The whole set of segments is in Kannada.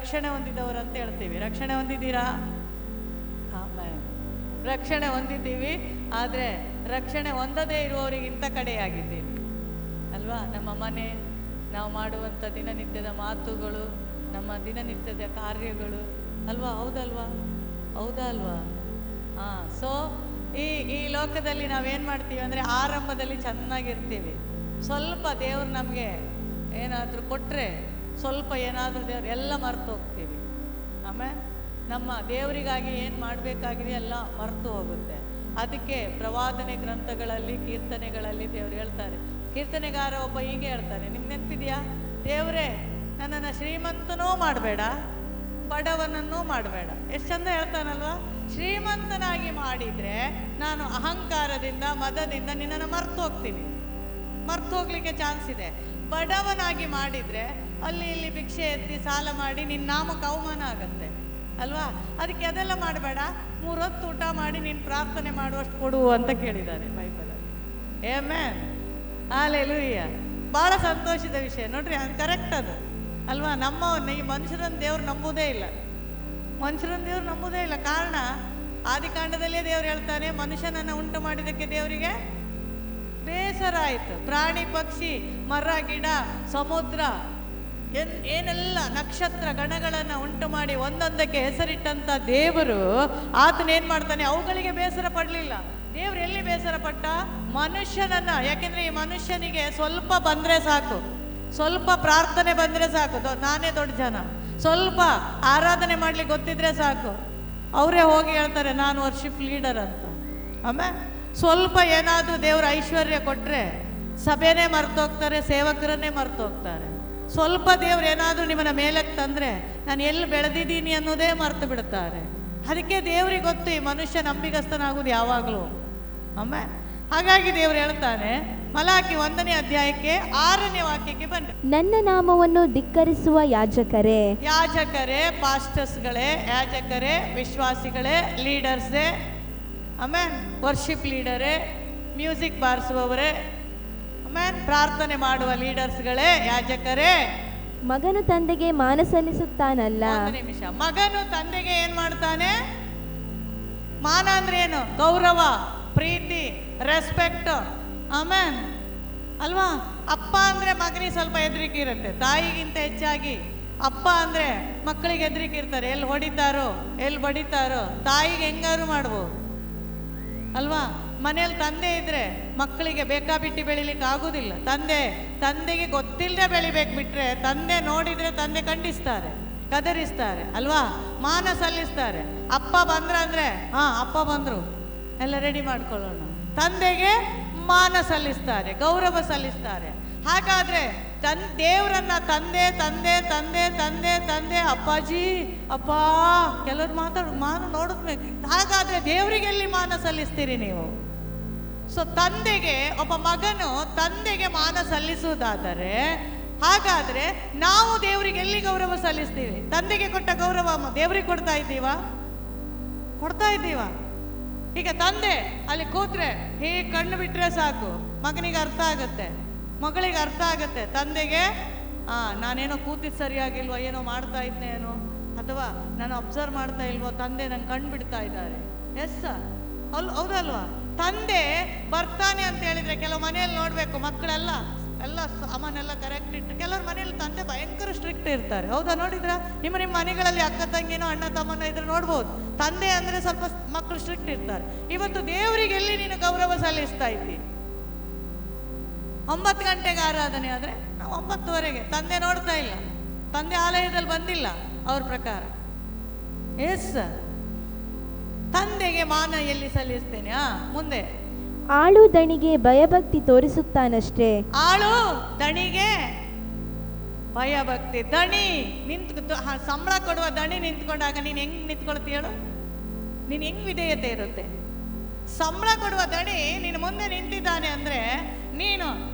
ರಕ್ಷಣೆ ಹೊಂದಿದವರು ಅಂತ ಹೇಳ್ತೀವಿ. ರಕ್ಷಣೆ ಹೊಂದಿದ್ದೀರಾ? ಆಮೇಲೆ ರಕ್ಷಣೆ ಹೊಂದಿದ್ದೀವಿ. ಆದರೆ ರಕ್ಷಣೆ ಹೊಂದದೇ ಇರುವವರಿಗಿಂತ ಕಡೆಯಾಗಿದ್ದೀವಿ ಅಲ್ವಾ? ನಮ್ಮ ಮನೆ, ನಾವು ಮಾಡುವಂಥ ದಿನನಿತ್ಯದ ಮಾತುಗಳು, ನಮ್ಮ ದಿನನಿತ್ಯದ ಕಾರ್ಯಗಳು ಅಲ್ವಾ? ಹೌದಲ್ವಾ? ಹೌದಾ ಅಲ್ವಾ? ಸೊ ಈ ಲೋಕದಲ್ಲಿ ನಾವೇನು ಮಾಡ್ತೀವಿ ಅಂದರೆ ಆರಂಭದಲ್ಲಿ ಚೆನ್ನಾಗಿರ್ತೀವಿ. ಸ್ವಲ್ಪ ದೇವ್ರು ನಮಗೆ ಏನಾದರೂ ಕೊಟ್ಟರೆ, ಸ್ವಲ್ಪ ಏನಾದರೂ ದೇವ್ರು ಎಲ್ಲ ಮರೆತು ಹೋಗ್ತೀವಿ. ಆಮೇಲೆ ನಮ್ಮ ದೇವರಿಗಾಗಿ ಏನು ಮಾಡಬೇಕಾಗಿದೆ ಎಲ್ಲ ಮರೆತು ಹೋಗುತ್ತೆ. ಅದಕ್ಕೆ ಪ್ರವಾದನೆ ಗ್ರಂಥಗಳಲ್ಲಿ, ಕೀರ್ತನೆಗಳಲ್ಲಿ ದೇವ್ರು ಹೇಳ್ತಾರೆ. ಕೀರ್ತನೆಗಾರ ಒಬ್ಬ ಹೀಗೆ ಹೇಳ್ತಾನೆ, ನಿಮ್ಗೆ ನೆನಪಿದೆಯಾ? ದೇವರೇ, ನನ್ನನ್ನು ಶ್ರೀಮಂತನೂ ಮಾಡಬೇಡ, ಬಡವನನ್ನೂ ಮಾಡಬೇಡ. ಎಷ್ಟು ಚಂದ ಹೇಳ್ತಾನಲ್ವ? ಶ್ರೀಮಂತನಾಗಿ ಮಾಡಿದರೆ ನಾನು ಅಹಂಕಾರದಿಂದ, ಮದದಿಂದ ನಿನ್ನನ್ನು ಮರ್ತು ಹೋಗ್ತೀನಿ, ಮರ್ತು ಹೋಗ್ಲಿಕ್ಕೆ ಚಾನ್ಸ್ ಇದೆ. ಬಡವನಾಗಿ ಮಾಡಿದರೆ ಅಲ್ಲಿ ಇಲ್ಲಿ ಭಿಕ್ಷೆ ಎತ್ತಿ ಸಾಲ ಮಾಡಿ ನಿನ್ನ ನಾಮಕ್ಕೆ ಅವಮಾನ ಆಗತ್ತೆ ಅಲ್ವಾ? ಅದಕ್ಕೆ ಅದೆಲ್ಲ ಮಾಡಬೇಡ, 3 ಹೊತ್ತು ಊಟ ಮಾಡಿ ನೀನು ಪ್ರಾರ್ಥನೆ ಮಾಡುವಷ್ಟು ಕೊಡು ಅಂತ ಕೇಳಿದ್ದಾರೆ ಬೈಬಲಲ್ಲಿ. Amen, hallelujah. ಭಾಳ ಸಂತೋಷದ ವಿಷಯ ನೋಡ್ರಿ, ಅದು ಕರೆಕ್ಟ್ ಅದು ಅಲ್ವಾ? ಈ ಮನುಷ್ಯರನ್ನ ದೇವ್ರು ನಂಬುವುದೇ ಇಲ್ಲ, ಮನುಷ್ಯರನ್ನ ದೇವ್ರು ನಂಬುವುದೇ ಇಲ್ಲ. ಕಾರಣ, ಆದಿಕಾಂಡದಲ್ಲೇ ದೇವ್ರು ಹೇಳ್ತಾನೆ, ಮನುಷ್ಯನನ್ನು ಉಂಟು ಮಾಡಿದ್ದಕ್ಕೆ ದೇವರಿಗೆ ಬೇಸರ ಆಯಿತು. ಪ್ರಾಣಿ ಪಕ್ಷಿ, ಮರ ಗಿಡ, ಸಮುದ್ರ, ಏನೆಲ್ಲ ನಕ್ಷತ್ರ ಗಣಗಳನ್ನು ಉಂಟು ಮಾಡಿ ಒಂದೊಂದಕ್ಕೆ ಹೆಸರಿಟ್ಟಂಥ ದೇವರು ಆತನೇನು ಮಾಡ್ತಾನೆ, ಅವುಗಳಿಗೆ ಬೇಸರ ಪಡಲಿಲ್ಲ. ದೇವ್ರು ಎಲ್ಲಿ ಬೇಸರ ಪಟ್ಟ? ಮನುಷ್ಯನನ್ನ. ಯಾಕೆಂದ್ರೆ ಈ ಮನುಷ್ಯನಿಗೆ ಸ್ವಲ್ಪ ಬಂದರೆ ಸಾಕು, ಸ್ವಲ್ಪ ಪ್ರಾರ್ಥನೆ ಬಂದರೆ ಸಾಕು, ನಾನೇ ದೊಡ್ಡ ಜನ, ಸ್ವಲ್ಪ ಆರಾಧನೆ ಮಾಡ್ಲಿಕ್ಕೆ ಗೊತ್ತಿದ್ರೆ ಸಾಕು, ಅವರೇ ಹೋಗಿ ಹೇಳ್ತಾರೆ ನಾನು ವರ್ಷಿಪ್ ಲೀಡರ್ ಅಂತ. ಆಮೇಲೆ ಸ್ವಲ್ಪ ಏನಾದರೂ ದೇವ್ರ ಐಶ್ವರ್ಯ ಕೊಟ್ಟರೆ ಸಭೆನೇ ಮರ್ತೋಗ್ತಾರೆ, ಸೇವಕರನ್ನೇ ಮರ್ತೋಗ್ತಾರೆ. ಸ್ವಲ್ಪ ದೇವ್ರು ಏನಾದರೂ ನಿಮ್ಮನ್ನ ಮೇಲಕ್ಕೆ ತಂದರೆ ನಾನು ಎಲ್ಲಿ ಬೆಳೆದಿದ್ದೀನಿ ಅನ್ನೋದೇ ಮರ್ತು ಬಿಡ್ತಾರೆ. ಅದಕ್ಕೆ ದೇವ್ರಿಗೆ ಗೊತ್ತು ಈ ಮನುಷ್ಯ ನಂಬಿಗಸ್ತನಾಗೋದು ಯಾವಾಗಲೂ. ಆಮೇಲೆ ಹಾಗಾಗಿ ದೇವ್ರು ಹೇಳ್ತಾನೆ, ಮಲಾಕಿ 1ನೇ ಅಧ್ಯಾಯಕ್ಕೆ 6ನೇ ವಾಕ್ಯಕ್ಕೆ ಬನ್ನಿ. ನನ್ನ ನಾಮವನ್ನು ಧಿಕ್ಕರಿಸುವ ಯಾಜಕರೇ, ಪಾಸ್ಟರ್ಸ್ಗಳೇ, ಯಾಜಕರೇ, ವಿಶ್ವಾಸಿಗಳೇ, ಲೀಡರ್ಸೇ, ಆಮೇಲೆ ವರ್ಷಿಪ್ ಲೀಡರೇ, ಮ್ಯೂಸಿಕ್ ಬಾರಿಸುವವರೇ, ಆಮೇಲೆ ಪ್ರಾರ್ಥನೆ ಮಾಡುವ ಲೀಡರ್ಸ್ಗಳೇ, ಯಾಜಕರೇ. ಮಗನು ತಂದೆಗೆ ಮಾನ ಸಲ್ಲಿಸುತ್ತಾನಲ್ಲ. 1 ನಿಮಿಷ. ಮಗನು ತಂದೆಗೆ ಏನ್ ಮಾಡ್ತಾನೆ? ಮಾನ ಅಂದ್ರೆ ಏನು? ಗೌರವ, ಪ್ರೀತಿ, ರೆಸ್ಪೆಕ್ಟ್. ಆಮೇನ್ ಅಲ್ವಾ? ಅಪ್ಪ ಅಂದ್ರೆ ಮಗನಿಗೆ ಸ್ವಲ್ಪ ಹೆದರಿಕೆ ಇರುತ್ತೆ, ತಾಯಿಗಿಂತ ಹೆಚ್ಚಾಗಿ ಅಪ್ಪ ಅಂದ್ರೆ ಮಕ್ಕಳಿಗೆ ಹೆದರಿಕೆ ಇರ್ತಾರೆ. ಎಲ್ಲಿ ಹೊಡಿತಾರೋ, ಎಲ್ಲಿ ಬಡಿತಾರೋ, ತಾಯಿಗೆ ಹೆಂಗಾರು ಮಾಡ್ಬೋದು ಅಲ್ವಾ? ಮನೇಲಿ ತಂದೆ ಇದ್ರೆ ಮಕ್ಕಳಿಗೆ ಬೇಕಾಬಿಟ್ಟಿ ಬೆಳಿಲಿಕ್ಕೆ ಆಗುದಿಲ್ಲ. ತಂದೆಗೆ ಗೊತ್ತಿಲ್ಲದೆ ಬೆಳಿಬೇಕು ಬಿಟ್ರೆ, ತಂದೆ ನೋಡಿದ್ರೆ ತಂದೆ ಖಂಡಿಸ್ತಾರೆ, ಕದರಿಸ್ತಾರೆ ಅಲ್ವಾ? ಮಾನ ಸಲ್ಲಿಸ್ತಾರೆ. ಅಪ್ಪ ಬಂದ್ರೆ ಅಪ್ಪ ಬಂದ್ರು, ಎಲ್ಲ ರೆಡಿ ಮಾಡ್ಕೊಳ್ಳೋಣ. ತಂದೆಗೆ ಮಾನ ಸಲ್ಲಿಸ್ತಾರೆ, ಗೌರವ ಸಲ್ಲಿಸ್ತಾರೆ. ಹಾಗಾದ್ರೆ ದೇವರನ್ನ ತಂದೆ ತಂದೆ ತಂದೆ ತಂದೆ ತಂದೆ ಅಪ್ಪಾಜಿ ಅಪ್ಪ ಕೆಲವ್ರು ಮಾನ ನೋಡಿದ್ಬೇಕು. ಹಾಗಾದ್ರೆ ದೇವರಿಗೆ ಎಲ್ಲಿ ಮಾನ ಸಲ್ಲಿಸ್ತೀರಿ ನೀವು? ಸೊ ತಂದೆಗೆ, ಒಬ್ಬ ಮಗನು ತಂದೆಗೆ ಮಾನ ಸಲ್ಲಿಸುವುದಾದರೆ, ಹಾಗಾದ್ರೆ ನಾವು ದೇವರಿಗೆ ಎಲ್ಲಿ ಗೌರವ ಸಲ್ಲಿಸ್ತೀವಿ? ತಂದೆಗೆ ಕೊಟ್ಟ ಗೌರವ ದೇವರಿಗೆ ಕೊಡ್ತಾ ಇದ್ದೀವಾ? ಈಗ ತಂದೆ ಅಲ್ಲಿ ಕೂತ್ರೆ ಹೀಗೆ ಕಣ್ಣು ಬಿಟ್ರೆ ಸಾಕು, ಮಗನಿಗೆ ಅರ್ಥ ಆಗುತ್ತೆ, ಮಗಳಿಗೆ ಅರ್ಥ ಆಗುತ್ತೆ. ತಂದೆಗೆ ನಾನೇನೋ ಕೂತಿದ್ದು ಸರಿಯಾಗಿಲ್ವೋ, ಏನೋ ಮಾಡ್ತಾ ಇದ್ನೇನೋ, ಅಥವಾ ನಾನು ಅಬ್ಸರ್ವ್ ಮಾಡ್ತಾ ಇಲ್ವೋ, ತಂದೆ ನಂಗೆ ಕಣ್ಣು ಬಿಡ್ತಾ ಇದ್ದಾರೆ. ಎಸ್ ಹೌದಲ್ವಾ? ತಂದೆ ಬರ್ತಾನೆ ಅಂತ ಹೇಳಿದ್ರೆ, ಕೆಲವು ಮನೆಯಲ್ಲಿ ನೋಡ್ಬೇಕು, ಮಕ್ಕಳೆಲ್ಲ ಸಾಮಾನೆಲ್ಲ ಕರೆಕ್ಟ್ ಇಟ್ಟು, ಕೆಲವ್ರ ಮನೆಯಲ್ಲಿ ತಂದೆ ಭಯಂಕರ ಸ್ಟ್ರಿಕ್ಟ್ ಇರ್ತಾರೆ. ಹೌದಾ? ನೋಡಿದ್ರ? ನಿಮ್ಮ ಮನೆಗಳಲ್ಲಿ ಅಕ್ಕ ತಂಗಿನೋ ಅಣ್ಣ ತಮ್ಮನೋ ಇದ್ರೆ ನೋಡ್ಬೋದು, ತಂದೆ ಅಂದ್ರೆ ಸ್ವಲ್ಪ ಮಕ್ಕಳು ಸ್ಟ್ರಿಕ್ಟ್ ಇರ್ತಾರೆ. ಇವತ್ತು ದೇವರಿಗೆ ಎಲ್ಲಿ ನೀನು ಗೌರವ ಸಲ್ಲಿಸ್ತಾ ಇದ್ದಿ? 9 ಗಂಟೆಗೆ ಆರಾಧನೆ ಆದ್ರೆ ನಾವು 9:30. ತಂದೆ ನೋಡ್ತಾ ಇಲ್ಲ, ತಂದೆ ಆಲಯದಲ್ಲಿ ಬಂದಿಲ್ಲ ಅವ್ರ ಪ್ರಕಾರ. ಎಸ್, ತಂದೆಗೆ ಮಾನ ಎಲ್ಲಿ ಸಲ್ಲಿಸ್ತೇನೆ? ಮುಂದೆ ಆಳು ದಣಿಗೆ ಭಯಭಕ್ತಿ ತೋರಿಸುತ್ತಾನಷ್ಟೇ. ಆಳು ದಣಿಗೆ ಭಯಭಕ್ತಿ. ದಣಿ ಸಂಬಳ ಕೊಡುವ ದಣಿ ನಿಂತ್ಕೊಂಡಾಗ ನೀನ್ ಹೆಂಗ್ ನಿಂತ್ಕೊಳ್ತೀಯ ಹೇಳು? ನೀನ್ ಹೆಂಗ್ ವಿಧೇಯತೆ ಇರುತ್ತೆ? ಸಂಬಳ ಕೊಡುವ ದಣಿ ನೀನು ಮುಂದೆ ನಿಂತಿದ್ದಾನೆ ಅಂದ್ರೆ ನೀನು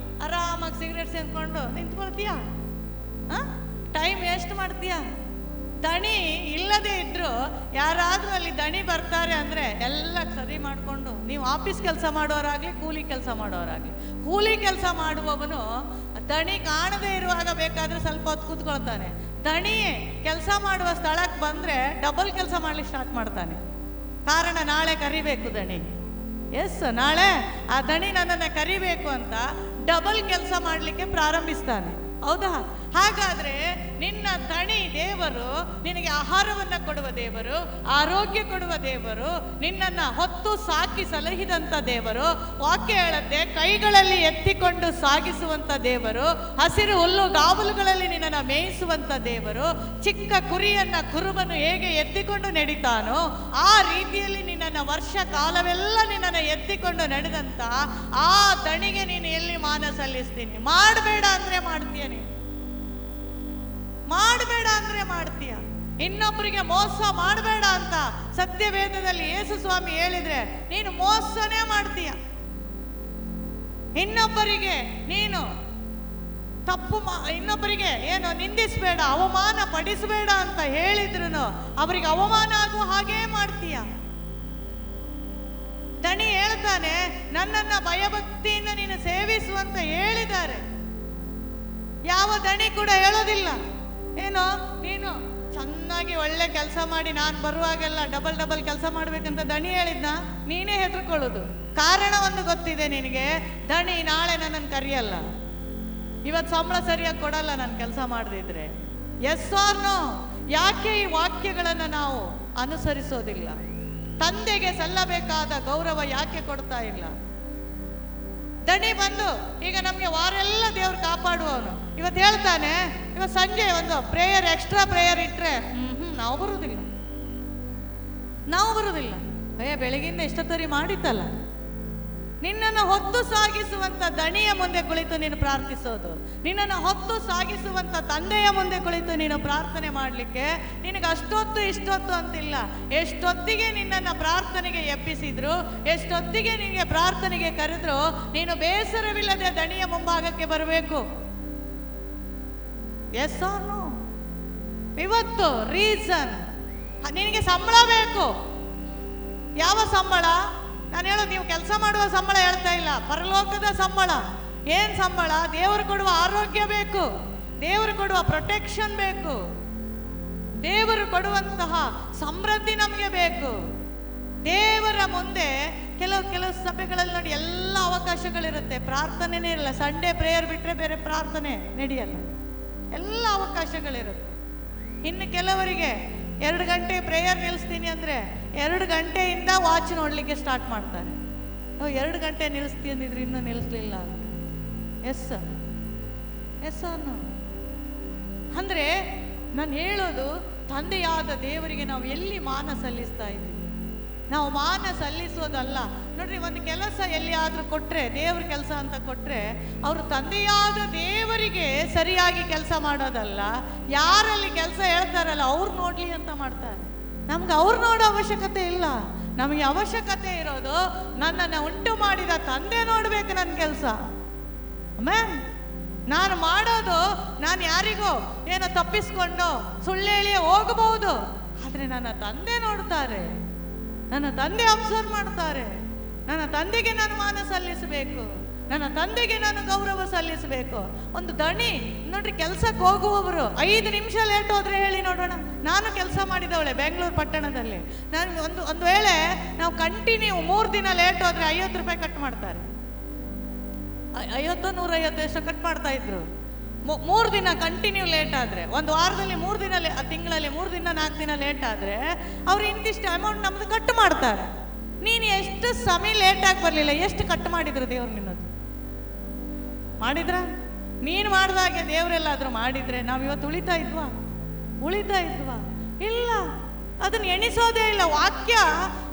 ಆರಾಮಾಗಿ ಸಿಗರೇಟ್ ಸೇರ್ಕೊಂಡು ನಿಂತ್ಕೊಳ್ತೀಯ? ಟೈಮ್ ವೇಸ್ಟ್ ಮಾಡ್ತೀಯ? ದಣಿ ಇಲ್ಲದೆ ಇದ್ರು ಯಾರಾದ್ರೂ ಅಲ್ಲಿ ದಣಿ ಬರ್ತಾರೆ ಅಂದ್ರೆ ಎಲ್ಲ ಸರಿ ಮಾಡಿಕೊಂಡು, ನೀವು ಆಫೀಸ್ ಕೆಲಸ ಮಾಡೋರಾಗ್ಲಿ, ಕೂಲಿ ಕೆಲಸ ಮಾಡೋರಾಗ್ಲಿ, ಕೂಲಿ ಕೆಲಸ ಮಾಡುವವನು ದಣಿ ಕಾಣದೇ ಇರುವಾಗ ಬೇಕಾದ್ರೆ ಸ್ವಲ್ಪ ಹೊತ್ತು ಕೂತ್ಕೊಳ್ತಾನೆ. ದಣಿಯೇ ಕೆಲಸ ಮಾಡುವ ಸ್ಥಳಕ್ಕೆ ಬಂದರೆ ಡಬಲ್ ಕೆಲಸ ಮಾಡ್ಲಿಕ್ಕೆ ಸ್ಟಾರ್ಟ್ ಮಾಡ್ತಾನೆ. ಕಾರಣ ನಾಳೆ ಕರಿಬೇಕು ದಣಿ. ಎಸ್, ನಾಳೆ ಆ ದಣಿ ನನ್ನನ್ನು ಕರಿಬೇಕು ಅಂತ ಡಬಲ್ ಕೆಲಸ ಮಾಡಲಿಕ್ಕೆ ಪ್ರಾರಂಭಿಸ್ತಾನೆ. ಹೌದಾ? ಹಾಗಾದ್ರೆ ನಿನ್ನ ದಣಿ ದೇವರು, ನಿನಗೆ ಆಹಾರವನ್ನು ಕೊಡುವ ದೇವರು, ಆರೋಗ್ಯ ಕೊಡುವ ದೇವರು, ನಿನ್ನನ್ನು ಹೊತ್ತು ಸಾಕಿ ಸಲಹಿದಂಥ ದೇವರು, ವಾಕ್ಯ ಹೇಳುತ್ತೆ ಕೈಗಳಲ್ಲಿ ಎತ್ತಿಕೊಂಡು ಸಾಗಿಸುವಂಥ ದೇವರು, ಹಸಿರು ಹುಲ್ಲು ಗಾವಲುಗಳಲ್ಲಿ ನಿನ್ನನ್ನು ಮೇಯಿಸುವಂಥ ದೇವರು, ಚಿಕ್ಕ ಕುರಿಯನ್ನ ಕುರುಬನು ಹೇಗೆ ಎತ್ತಿಕೊಂಡು ನಡಿತಾನೋ ಆ ರೀತಿಯಲ್ಲಿ ನಿನ್ನನ್ನು ವರ್ಷ ಕಾಲವೆಲ್ಲ ನಿನ್ನನ್ನು ಎತ್ತಿಕೊಂಡು ನಡೆದಂತ ಆ ದಣಿಗೆ ನೀನು ಎಲ್ಲಿ ಮಾನ ಸಲ್ಲಿಸ್ತೀನಿ? ಮಾಡಬೇಡ ಅಂದ್ರೆ ಮಾಡ್ತೀಯ, ನೀನು ಮಾಡಬೇಡ ಅಂದ್ರೆ ಮಾಡ್ತೀಯ. ಇನ್ನೊಬ್ಬರಿಗೆ ಮೋಸ ಮಾಡಬೇಡ ಅಂತ ಸತ್ಯವೇದದಲ್ಲಿ ಯೇಸು ಸ್ವಾಮಿ ಹೇಳಿದ್ರೆ ನೀನು ಮೋಸನೇ ಮಾಡ್ತೀಯ. ಇನ್ನೊಬ್ಬರಿಗೆ ನೀನು ಇನ್ನೊಬ್ಬರಿಗೆ ಏನು ನಿಂದಿಸಬೇಡ, ಅವಮಾನ ಪಡಿಸಬೇಡ ಅಂತ ಹೇಳಿದ್ರು ಅವರಿಗೆ ಅವಮಾನ ಆಗುವ ಹಾಗೇ ಮಾಡ್ತೀಯ. ದಣಿ ಹೇಳ್ತಾನೆ, ನನ್ನನ್ನ ಭಯಭಕ್ತಿಯಿಂದ ನೀನು ಸೇವಿಸುವಂತ ಹೇಳಿದ್ದಾರೆ. ಯಾವ ದಣಿ ಕೂಡ ಹೇಳೋದಿಲ್ಲ ಏನೋ ನೀನು ಚೆನ್ನಾಗಿ ಒಳ್ಳೆ ಕೆಲಸ ಮಾಡಿ ನಾನು ಬರುವಾಗೆಲ್ಲ ಡಬಲ್ ಡಬಲ್ ಕೆಲಸ ಮಾಡ್ಬೇಕಂತ ದಣಿ ಹೇಳಿದ್ನ? ನೀನೇ ಹೆದರ್ಕೊಳ್ಳೋದು. ಕಾರಣ ಒಂದು ಗೊತ್ತಿದೆ ನಿನಗೆ, ದಣಿ ನಾಳೆ ನನ್ನನ್ನು ಕರೆಯಲ್ಲ, ಇವತ್ತು ಸಂಬಳ ಸರಿಯಾಗಿ ಕೊಡಲ್ಲ ನಾನು ಕೆಲಸ ಮಾಡದಿದ್ರೆ. Yes or no? ಯಾಕೆ ಈ ವಾಕ್ಯಗಳನ್ನು ನಾವು ಅನುಸರಿಸೋದಿಲ್ಲ? ತಂದೆಗೆ ಸಲ್ಲಬೇಕಾದ ಗೌರವ ಯಾಕೆ ಕೊಡ್ತಾ ಇಲ್ಲ? ದಣಿ ಬಂದು ಈಗ ನಮ್ಗೆ ವಾರೆಲ್ಲ ದೇವ್ರು ಕಾಪಾಡುವವನು ಇವತ್ತು ಹೇಳ್ತಾನೆ, ಇವತ್ತು ಸಂಜೆ ಒಂದು ಪ್ರೇಯರ್, ಎಕ್ಸ್ಟ್ರಾ ಪ್ರೇಯರ್ ಇಟ್ರೆ ನಾವು ಬರುವುದಿಲ್ಲ. ಬೆಳಗಿಂದ ಎಷ್ಟೊತ್ತರಿ ಮಾಡಿತ್ತಲ್ಲ. ನಿನ್ನನ್ನು ಹೊತ್ತು ಸಾಗಿಸುವಂತ ದಣಿಯ ಮುಂದೆ ಕುಳಿತು ನೀನು ಪ್ರಾರ್ಥಿಸೋದು, ನಿನ್ನನ್ನು ಹೊತ್ತು ಸಾಗಿಸುವಂತ ತಂದೆಯ ಮುಂದೆ ಕುಳಿತು ನೀನು ಪ್ರಾರ್ಥನೆ ಮಾಡಲಿಕ್ಕೆ ನಿನಗೆ ಅಷ್ಟೊತ್ತು ಇಷ್ಟೊತ್ತು ಅಂತಿಲ್ಲ. ಎಷ್ಟೊತ್ತಿಗೆ ನಿನ್ನನ್ನು ಪ್ರಾರ್ಥನೆಗೆ ಎಬ್ಬಿಸಿದ್ರು, ಎಷ್ಟೊತ್ತಿಗೆ ನಿನಗೆ ಪ್ರಾರ್ಥನೆಗೆ ಕರೆದ್ರು, ನೀನು ಬೇಸರವಿಲ್ಲದೆ ದಣಿಯ ಮುಂಭಾಗಕ್ಕೆ ಬರಬೇಕು. Yes or no? ಇವತ್ತು ರೀಸನ್ ನಿನಗೆ ಸಂಬಳ ಬೇಕು. ಯಾವ ಸಂಬಳ? ನಾನು ಹೇಳೋದು, ನೀವು ಕೆಲಸ ಮಾಡುವ ಸಂಬಳ ಹೇಳ್ತಾ ಇಲ್ಲ, ಪರಲೋಕದ ಸಂಬಳ. ಏನ್ ಸಂಬಳ? ದೇವರು ಕೊಡುವ ಆರೋಗ್ಯ ಬೇಕು, ದೇವರು ಕೊಡುವ ಪ್ರೊಟೆಕ್ಷನ್ ಬೇಕು, ದೇವರು ಕೊಡುವಂತಹ ಸಮೃದ್ಧಿ ನಮಗೆ ಬೇಕು. ದೇವರ ಮುಂದೆ ಕೆಲವು ಸಭೆಗಳಲ್ಲಿ ನೋಡಿ ಎಲ್ಲ ಅವಕಾಶಗಳಿರುತ್ತೆ, ಪ್ರಾರ್ಥನೆನೇ ಇರಲ್ಲ. ಸಂಡೇ ಪ್ರೇಯರ್ ಬಿಟ್ರೆ ಬೇರೆ ಪ್ರಾರ್ಥನೆ ನಡೆಯಲ್ಲ, ಎಲ್ಲ ಅವಕಾಶಗಳಿರುತ್ತೆ. ಇನ್ನು ಕೆಲವರಿಗೆ 2 ಗಂಟೆ ಪ್ರೇಯರ್ ನಿಲ್ಲಿಸ್ತೀನಿ ಅಂದರೆ 2 ಗಂಟೆಯಿಂದ ವಾಚ್ ನೋಡಲಿಕ್ಕೆ ಸ್ಟಾರ್ಟ್ ಮಾಡ್ತಾರೆ. 2 ಗಂಟೆ ನಿಲ್ಲಿಸ್ತೀನಿ ಅಂದಿದ್ರೆ ಇನ್ನೂ ನಿಲ್ಲಿಸ್ಲಿಲ್ಲ. ಎಸ್ ಅನ್ನು ಅಂದರೆ ನಾನು ಹೇಳೋದು, ತಂದೆಯಾದ ದೇವರಿಗೆ ನಾವು ಎಲ್ಲಿ ಮಾನ ಸಲ್ಲಿಸ್ತಾ ಇದ್ದೀವಿ? ನಾವು ಮಾನ ಸಲ್ಲಿಸೋದಲ್ಲ. ನೋಡ್ರಿ, ಒಂದು ಕೆಲಸ ಎಲ್ಲಿಯಾದರೂ ಕೊಟ್ಟರೆ, ದೇವ್ರ ಕೆಲಸ ಅಂತ ಕೊಟ್ಟರೆ, ಅವರು ತಂದೆಯಾದ ದೇವರಿಗೆ ಸರಿಯಾಗಿ ಕೆಲಸ ಮಾಡೋದಲ್ಲ, ಯಾರಲ್ಲಿ ಕೆಲಸ ಹೇಳ್ತಾರಲ್ಲ ಅವ್ರು ನೋಡ್ಲಿ ಅಂತ ಮಾಡ್ತಾರೆ. ನಮ್ಗೆ ಅವ್ರು ನೋಡೋ ಅವಶ್ಯಕತೆ ಇಲ್ಲ. ನಮಗೆ ಅವಶ್ಯಕತೆ ಇರೋದು ನನ್ನನ್ನು ಉಂಟು ಮಾಡಿದ ತಂದೆ ನೋಡ್ಬೇಕು ನನ್ನ ಕೆಲಸ. ಮ್ಯಾಮ್, ನಾನು ಮಾಡೋದು ನಾನು ಯಾರಿಗೋ ಏನೋ ತಪ್ಪಿಸ್ಕೊಂಡು ಸುಳ್ಳು ಹೇಳಿ ಹೋಗಬಹುದು, ಆದರೆ ನನ್ನ ತಂದೆ ನೋಡ್ತಾರೆ, ನನ್ನ ತಂದೆ ಅಬ್ಸರ್ವ್ ಮಾಡ್ತಾರೆ. ನನ್ನ ತಂದೆಗೆ ನಾನು ಮಾನ ಸಲ್ಲಿಸಬೇಕು, ನನ್ನ ತಂದೆಗೆ ನಾನು ಗೌರವ ಸಲ್ಲಿಸಬೇಕು. ಒಂದು ದಣಿ ನೋಡ್ರಿ, ಕೆಲ್ಸಕ್ಕೆ ಹೋಗುವವರು 5 ನಿಮಿಷ ಲೇಟ್ ಹೋದ್ರೆ ಹೇಳಿ ನೋಡೋಣ. ನಾನು ಕೆಲಸ ಮಾಡಿದವಳೆ ಬೆಂಗಳೂರು ಪಟ್ಟಣದಲ್ಲಿ. ನಾನು ಒಂದು ವೇಳೆ ನಾವು ಕಂಟಿನ್ಯೂ 3 ದಿನ ಲೇಟ್ ಹೋದ್ರೆ 50 ರೂಪಾಯಿ ಕಟ್ ಮಾಡ್ತಾರೆ. 50 150 ಎಷ್ಟು ಕಟ್ ಮಾಡ್ತಾ ಇದ್ರು. 3 ದಿನ ಕಂಟಿನ್ಯೂ ಲೇಟ್ ಆದರೆ, ಒಂದು ವಾರದಲ್ಲಿ 3 ದಿನ, ತಿಂಗಳಲ್ಲಿ 3 ದಿನ 4 ದಿನ ಲೇಟ್ ಆದರೆ ಅವ್ರು ಇಂತಿಷ್ಟು ಅಮೌಂಟ್ ನಮ್ದು ಕಟ್ ಮಾಡ್ತಾರೆ. ನೀನು ಎಷ್ಟು ಸಮಯ ಲೇಟಾಗಿ ಬರಲಿಲ್ಲ, ಎಷ್ಟು ಕಟ್ ಮಾಡಿದ್ರು ದೇವ್ರು ನಿನ್ನದು? ಮಾಡಿದ್ರ? ನೀನು ಮಾಡಿದಾಗೆ ದೇವರೆಲ್ಲಾದರೂ ಮಾಡಿದ್ರೆ ನಾವು ಇವತ್ತು ಉಳಿತಾ ಇದ್ವಾ? ಇಲ್ಲ. ಅದನ್ನು ಎಣಿಸೋದೇ ಇಲ್ಲ. ವಾಕ್ಯ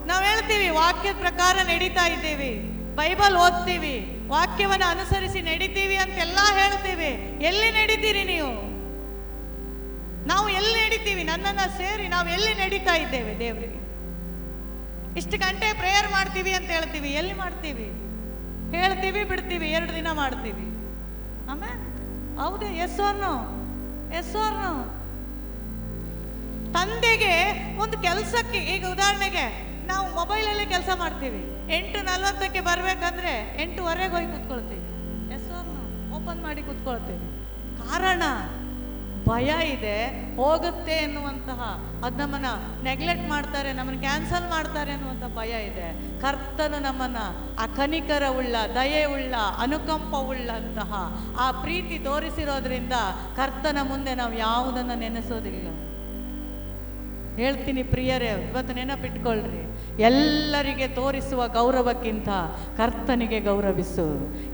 ನಾವು ಹೇಳ್ತೀವಿ, ವಾಕ್ಯದ ಪ್ರಕಾರ ನಡೀತಾ ಇದ್ದೀವಿ, ಬೈಬಲ್ ಓದ್ತೀವಿ, ವಾಕ್ಯವನ್ನು ಅನುಸರಿಸಿ ನಡೀತೀವಿ ಅಂತೆಲ್ಲ ಹೇಳ್ತೀವಿ. ಎಲ್ಲಿ ನಡೀತೀರಿ ನೀವು? ನಾವು ಎಲ್ಲಿ ನಡೀತೀವಿ? ನನ್ನನ್ನು ಸೇರಿ ನಾವು ಎಲ್ಲಿ ನಡೀತಾ ಇದ್ದೇವೆ? ದೇವರಿಗೆ ಇಷ್ಟು ಗಂಟೆ ಪ್ರೇಯರ್ ಮಾಡ್ತೀವಿ ಅಂತ ಹೇಳ್ತೀವಿ, ಎಲ್ಲಿ ಮಾಡ್ತೀವಿ? ಹೇಳ್ತೀವಿ, ಬಿಡ್ತೀವಿ, 2 ದಿನ ಮಾಡ್ತೀವಿ. ಆಮೇಲೆ ಹೌದೇ? Yes or no? ತಂದೆಗೆ ಒಂದು ಕೆಲಸಕ್ಕೆ, ಈಗ ಉದಾಹರಣೆಗೆ ನಾವು ಮೊಬೈಲಲ್ಲಿ ಕೆಲಸ ಮಾಡ್ತೀವಿ, 8:40 ಬರ್ಬೇಕಂದ್ರೆ 8:15 ಹೋಗಿ ಕೂತ್ಕೊಳ್ತೀವಿ. Yes or no? ಓಪನ್ ಮಾಡಿ ಕೂತ್ಕೊಳ್ತೀವಿ. ಕಾರಣ ಭಯ ಇದೆ, ಹೋಗುತ್ತೆ ಎನ್ನುವಂತಹ, ಅದು ನಮ್ಮನ್ನು ನೆಗ್ಲೆಕ್ಟ್ ಮಾಡ್ತಾರೆ, ನಮ್ಮನ್ನು ಕ್ಯಾನ್ಸಲ್ ಮಾಡ್ತಾರೆ ಅನ್ನುವಂಥ ಭಯ ಇದೆ. ಕರ್ತನು ನಮ್ಮನ್ನು ಆ ಕನಿಕರವುಳ್ಳ, ದಯೆಯುಳ್ಳ, ಅನುಕಂಪವುಳ್ಳಂತಹ ಆ ಪ್ರೀತಿ ತೋರಿಸಿರೋದ್ರಿಂದ ಕರ್ತನ ಮುಂದೆ ನಾವು ಯಾವುದನ್ನು ನೆನೆಸೋದಿಲ್ಲ. ಹೇಳ್ತೀನಿ ಪ್ರಿಯರೇ, ಇವತ್ತು ನೆನಪಿಟ್ಕೊಳ್ರಿ, ಎಲ್ಲರಿಗೆ ತೋರಿಸುವ ಗೌರವಕ್ಕಿಂತ ಕರ್ತನಿಗೆ ಗೌರವಿಸು.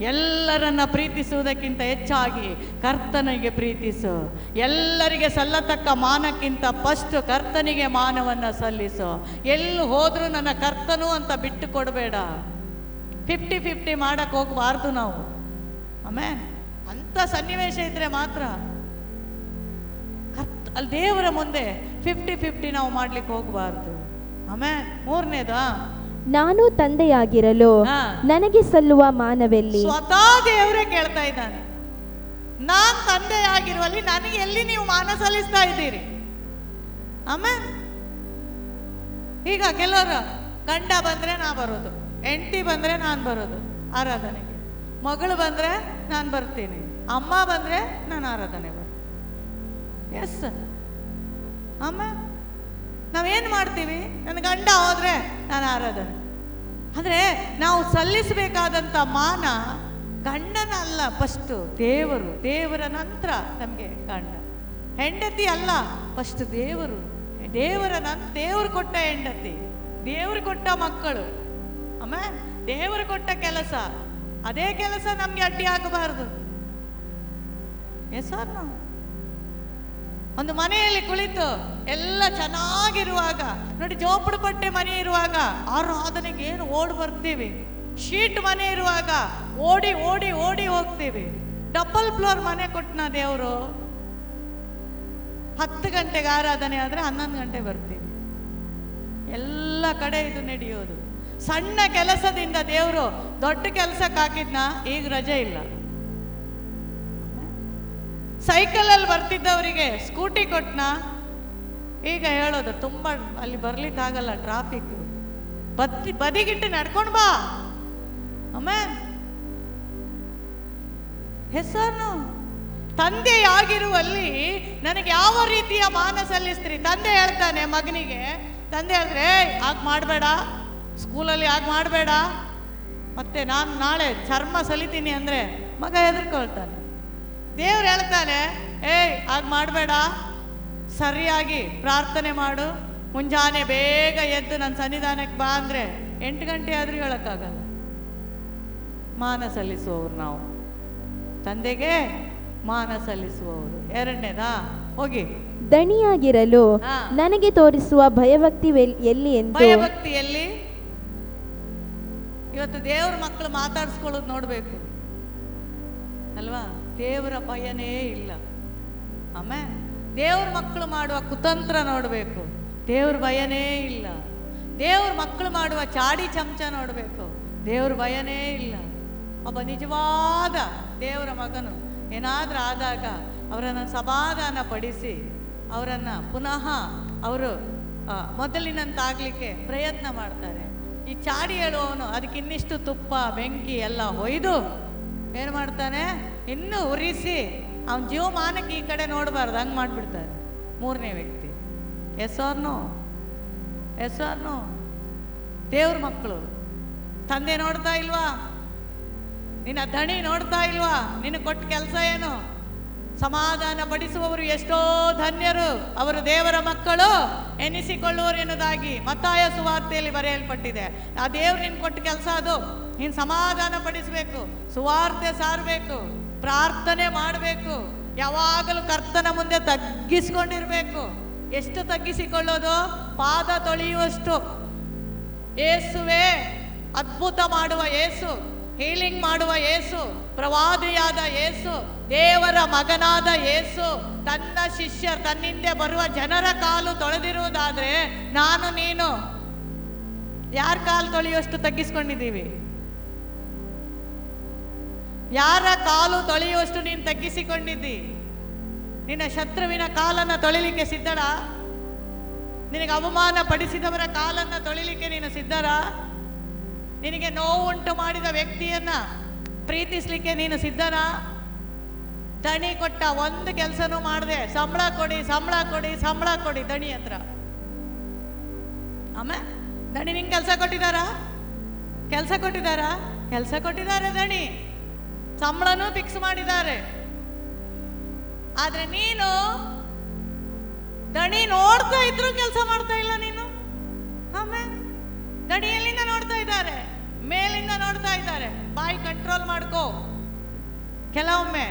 ಎಲ್ಲರನ್ನ ಪ್ರೀತಿಸುವುದಕ್ಕಿಂತ ಹೆಚ್ಚಾಗಿ ಕರ್ತನಿಗೆ ಪ್ರೀತಿಸು. ಎಲ್ಲರಿಗೆ ಸಲ್ಲತಕ್ಕ ಮಾನಕ್ಕಿಂತ ಫಸ್ಟ್ ಕರ್ತನಿಗೆ ಮಾನವನ್ನು ಸಲ್ಲಿಸು. ಎಲ್ಲಿ ಹೋದ್ರೂ ನನ್ನ ಕರ್ತನು ಅಂತ ಬಿಟ್ಟು ಕೊಡಬೇಡ. 50-50 ಮಾಡಕ್ಕೆ ಹೋಗಬಾರ್ದು ನಾವು. ಆಮೇಲೆ ಅಂಥ ಸನ್ನಿವೇಶ ಇದ್ರೆ ಮಾತ್ರ ಅಲ್ಲಿ ದೇವರ ಮುಂದೆ 50-50 ನಾವು ಮಾಡ್ಲಿಕ್ಕೆ ಹೋಗಬಾರ್ದು. ಆಮೇಲೆ ಮೂರನೇದಾ, ನಾನು ತಂದೆಯಾಗಿರಲು ನನಗೆ ಸಲ್ಲುವ ಮಾನವೆಲ್ಲಿ? ಸ್ವತಃ ದೇವರೇ ಕೇಳ್ತಾ ಇದ್ದಾನೆ, ನಾನ್ ತಂದೆಯಾಗಿರುವಲ್ಲಿ ನನಗೆ ಎಲ್ಲಿ ನೀವು ಮಾನ ಸಲ್ಲಿಸ್ತಾ ಇದ್ದೀರಿ? ಆಮೇಲೆ ಈಗ ಕೆಲವರು ಗಂಡ ಬಂದ್ರೆ ನಾ ಬರೋದು, ಹೆಂಡತಿ ಬಂದ್ರೆ ನಾನು ಬರೋದು ಆರಾಧನೆಗೆ, ಮಗಳು ಬಂದ್ರೆ ನಾನು ಬರ್ತೀನಿ, ಅಮ್ಮ ಬಂದ್ರೆ ನಾನು ಆರಾಧನೆ ಬರ್ತೀನಿ. ಎಸ್, ಆಮೇಲೆ ನಾವೇನು ಮಾಡ್ತೀವಿ? ನನ್ನ ಗಂಡ ಹೋದ್ರೆ ನಾನು ಆರಾಧನೆ. ಅಂದರೆ ನಾವು ಸಲ್ಲಿಸಬೇಕಾದಂಥ ಮಾನ ಗಂಡನ ಅಲ್ಲ, ಫಸ್ಟು ದೇವರು, ದೇವರ ನಂತರ ನಮಗೆ ಗಂಡ. ಹೆಂಡತಿ ಅಲ್ಲ, ಫಸ್ಟ್ ದೇವರು, ದೇವರು ಕೊಟ್ಟ ಹೆಂಡತಿ, ದೇವರು ಕೊಟ್ಟ ಮಕ್ಕಳು, ಆಮೇಲೆ ದೇವರು ಕೊಟ್ಟ ಕೆಲಸ, ಅದೇ ಕೆಲಸ ನಮಗೆ ಅಡ್ಡಿ ಆಗಬಾರ್ದು. Yes or no? ಒಂದು ಮನೆಯಲ್ಲಿ ಕುಳಿತು ಎಲ್ಲ ಚೆನ್ನಾಗಿರುವಾಗ ನೋಡಿ, ಜೋಪಡು ಪಟ್ಟೆ ಮನೆ ಇರುವಾಗ ಆರಾಧನೆಗೆ ಏನು ಓಡಿ ಬರ್ತೀವಿ, ಶೀಟ್ ಮನೆ ಇರುವಾಗ ಓಡಿ ಓಡಿ ಓಡಿ ಹೋಗ್ತೀವಿ. ಡಬಲ್ ಫ್ಲೋರ್ ಮನೆ ಕೊಟ್ಟನ ದೇವರು, 10 ಗಂಟೆಗೆ ಆರಾಧನೆ ಆದರೆ 11 ಗಂಟೆ ಬರ್ತೀವಿ. ಎಲ್ಲ ಕಡೆ ಇದು ನಡೆಯೋದು. ಸಣ್ಣ ಕೆಲಸದಿಂದ ದೇವರು ದೊಡ್ಡ ಕೆಲಸಕ್ಕೆ ಹಾಕಿದ್ನ, ಈಗ ರಜೆ ಇಲ್ಲ. ಸೈಕಲಲ್ಲಿ ಬರ್ತಿದ್ದವರಿಗೆ ಸ್ಕೂಟಿ ಕೊಟ್ನ, ಈಗ ಹೇಳೋದು ತುಂಬ ಅಲ್ಲಿ ಬರ್ಲಿಕ್ಕಾಗಲ್ಲ, ಟ್ರಾಫಿಕ್, ಬದಿಗಿಟ್ಟು ನಡ್ಕೊಂಡು ಬಾ. ಆಮೇಲೆ ಹೆಸರು ತಂದೆಯಾಗಿರುವಲ್ಲಿ ನನಗೆ ಯಾವ ರೀತಿಯ ಮಾನ ಸಲ್ಲಿಸ್ತೀರಿ? ತಂದೆ ಹೇಳ್ತಾನೆ ಮಗನಿಗೆ, ತಂದೆ ಹೇಳಿದ್ರೆ ಆಗ ಮಾಡಬೇಡ, ಸ್ಕೂಲಲ್ಲಿ ಆಗ ಮಾಡಬೇಡ, ಮತ್ತೆ ನಾನು ನಾಳೆ ಚರ್ಮ ಸಲಿತೀನಿ ಅಂದರೆ ಮಗ ಹೆದರ್ಕೊಳ್ತಾನೆ. ದೇವ್ರು ಹೇಳ್ತಾನೆ, ಆಗ ಮಾಡಬೇಡ, ಸರಿಯಾಗಿ ಪ್ರಾರ್ಥನೆ ಮಾಡು, ಮುಂಜಾನೆ ಬೇಗ ಎದ್ದು ನನ್ನ ಸನ್ನಿಧಾನಕ್ಕೆ ಬಾ ಅಂದರೆ 8 ಗಂಟೆ ಆದ್ರೂ ಹೇಳಕ್ಕಾಗಲ್ಲ. ಮಾನ ಸಲ್ಲಿಸುವವರು ನಾವು, ತಂದೆಗೆ ಮಾನ ಸಲ್ಲಿಸುವವರು. ಎರಡನೇದಾ, ಹೋಗಿ ದಣಿಯಾಗಿರಲು ನನಗೆ ತೋರಿಸುವ ಭಯಭಕ್ತಿ ಎಲ್ಲಿ ಎಂದು. ಭಯಭಕ್ತಿ ಎಲ್ಲಿ? ಇವತ್ತು ದೇವ್ರ ಮಕ್ಕಳು ಮಾತಾಡ್ಸ್ಕೊಳ್ಳೋದು ನೋಡ್ಬೇಕು ಅಲ್ವಾ? ದೇವರ ಭಯನೇ ಇಲ್ಲ. ಆಮೇಲೆ ದೇವ್ರ ಮಕ್ಕಳು ಮಾಡುವ ಕುತಂತ್ರ ನೋಡಬೇಕು, ದೇವ್ರ ಭಯನೇ ಇಲ್ಲ. ದೇವ್ರ ಮಕ್ಕಳು ಮಾಡುವ ಚಾಡಿ ಚಮಚ ನೋಡಬೇಕು, ದೇವ್ರ ಭಯನೇ ಇಲ್ಲ. ಒಬ್ಬ ನಿಜವಾದ ದೇವರ ಮಗನು ಏನಾದರೂ ಆದಾಗ ಅವರನ್ನು ಸಮಾಧಾನ ಪಡಿಸಿ ಅವರನ್ನು ಪುನಃ ಅವರು ಮೊದಲಿನಂತಾಗಲಿಕ್ಕೆ ಪ್ರಯತ್ನ ಮಾಡ್ತಾರೆ. ಈ ಚಾಡಿ ಹೇಳುವವನು ಅದಕ್ಕೆ ಇನ್ನಿಷ್ಟು ತುಪ್ಪ ಬೆಂಕಿ ಎಲ್ಲ ಹೊಯ್ದು ಏನು ಮಾಡ್ತಾನೆ, ಇನ್ನೂ ಉರಿಸಿ ಅವನ ಜೀವಮಾನಕ್ಕೆ ಈ ಕಡೆ ನೋಡಬಾರ್ದು, ಹಂಗೆ ಮಾಡಿಬಿಡ್ತಾರೆ ಮೂರನೇ ವ್ಯಕ್ತಿ. Yes or no? Yes or no? ದೇವ್ರ ಮಕ್ಕಳು ತಂದೆ ನೋಡ್ತಾ ಇಲ್ವಾ? ನಿನ್ನ ದಣಿ ನೋಡ್ತಾ ಇಲ್ವಾ? ನಿನ್ನ ಕೊಟ್ಟ ಕೆಲಸ ಏನು? ಸಮಾಧಾನ ಪಡಿಸುವವರು ಎಷ್ಟೋ ಧನ್ಯರು, ಅವರು ದೇವರ ಮಕ್ಕಳು ಎನಿಸಿಕೊಳ್ಳುವರು ಎನ್ನುವುದಾಗಿ ಮತ್ತಾಯ ಸುವಾರ್ತೆಯಲ್ಲಿ ಬರೆಯಲ್ಪಟ್ಟಿದೆ. ಆ ದೇವ್ರು ನಿನ್ ಕೊಟ್ಟ ಕೆಲಸ ಅದು. ನೀನು ಸಮಾಧಾನ ಪಡಿಸಬೇಕು, ಸುವಾರ್ತೆ ಸಾರಬೇಕು, ಪ್ರಾರ್ಥನೆ ಮಾಡಬೇಕು, ಯಾವಾಗಲೂ ಕರ್ತನ ಮುಂದೆ ತಗ್ಗಿಸಿಕೊಂಡಿರ್ಬೇಕು. ಎಷ್ಟು ತಗ್ಗಿಸಿಕೊಳ್ಳೋದು? ಪಾದ ತೊಳೆಯುವಷ್ಟು. ಯೇಸುವೇ ಅದ್ಭುತ ಮಾಡುವ ಯೇಸು, ಹೀಲಿಂಗ್ ಮಾಡುವ ಯೇಸು, ಪ್ರವಾದಿಯಾದ ಯೇಸು, ದೇವರ ಮಗನಾದ ಯೇಸು ತನ್ನ ತನ್ನಿಂದ ಬರುವ ಜನರ ಕಾಲು ತೊಳೆದಿರುವುದಾದ್ರೆ ನಾನು ನೀನು ಯಾರ ಕಾಲು ತೊಳೆಯುವಷ್ಟು ತಗ್ಗಿಸ್ಕೊಂಡಿದ್ದೀವಿ? ಯಾರ ಕಾಲು ತೊಳೆಯುವಷ್ಟು ನೀನು ತಗ್ಗಿಸಿಕೊಂಡಿದ್ದಿ? ನಿನ್ನ ಶತ್ರುವಿನ ಕಾಲನ್ನು ತೊಳಿಲಿಕ್ಕೆ ಸಿದ್ಧರ? ನಿನಗೆ ಅವಮಾನ ಪಡಿಸಿದವರ ಕಾಲನ್ನು ತೊಳಿಲಿಕ್ಕೆ ನೀನು ಸಿದ್ಧರ? ನಿನಗೆ ನೋವುಂಟು ಮಾಡಿದ ವ್ಯಕ್ತಿಯನ್ನ ಪ್ರೀತಿಸ್ಲಿಕ್ಕೆ ನೀನು ಸಿದ್ಧನ? ದಣಿ ಕೊಟ್ಟ, ಒಂದು ಕೆಲಸನೂ ಮಾಡದೆ ಸಂಬಳ ಕೊಡಿ ಸಂಬಳ ಕೊಡಿ ಸಂಬಳ ಕೊಡಿ ದಣಿ ಹತ್ರ. ಆಮೇಲೆ ದಣಿ ನಿಂಗೆ ಕೆಲಸ ಕೊಟ್ಟಿದ್ದಾರಾ? ಕೆಲಸ ಕೊಟ್ಟಿದ್ದಾರಾ? ಕೆಲಸ ಕೊಟ್ಟಿದ್ದಾರೆ ದಣಿ, ಸಂಬಳನೂ ಫಿಕ್ಸ್ ಮಾಡಿದ್ದಾರೆ. ಆದ್ರೆ ನೀನು ದಣಿ ನೋಡ್ತಾ ಇದ್ರು ಕೆಲಸ ಮಾಡ್ತಾ ಇಲ್ಲ ನೀನು. ಆಮೇಲೆ ದಣಿ ಎಲ್ಲಿಂದ ನೋಡ್ತಾ ಇದ್ದಾರೆ? ಮೇಲಿಂದ ನೋಡ್ತಾ ಇದ್ದಾರೆ. ಬಾಯಿ ಕಂಟ್ರೋಲ್ ಮಾಡ್ಕೋ. ಕೆಲವೊಮ್ಮೆ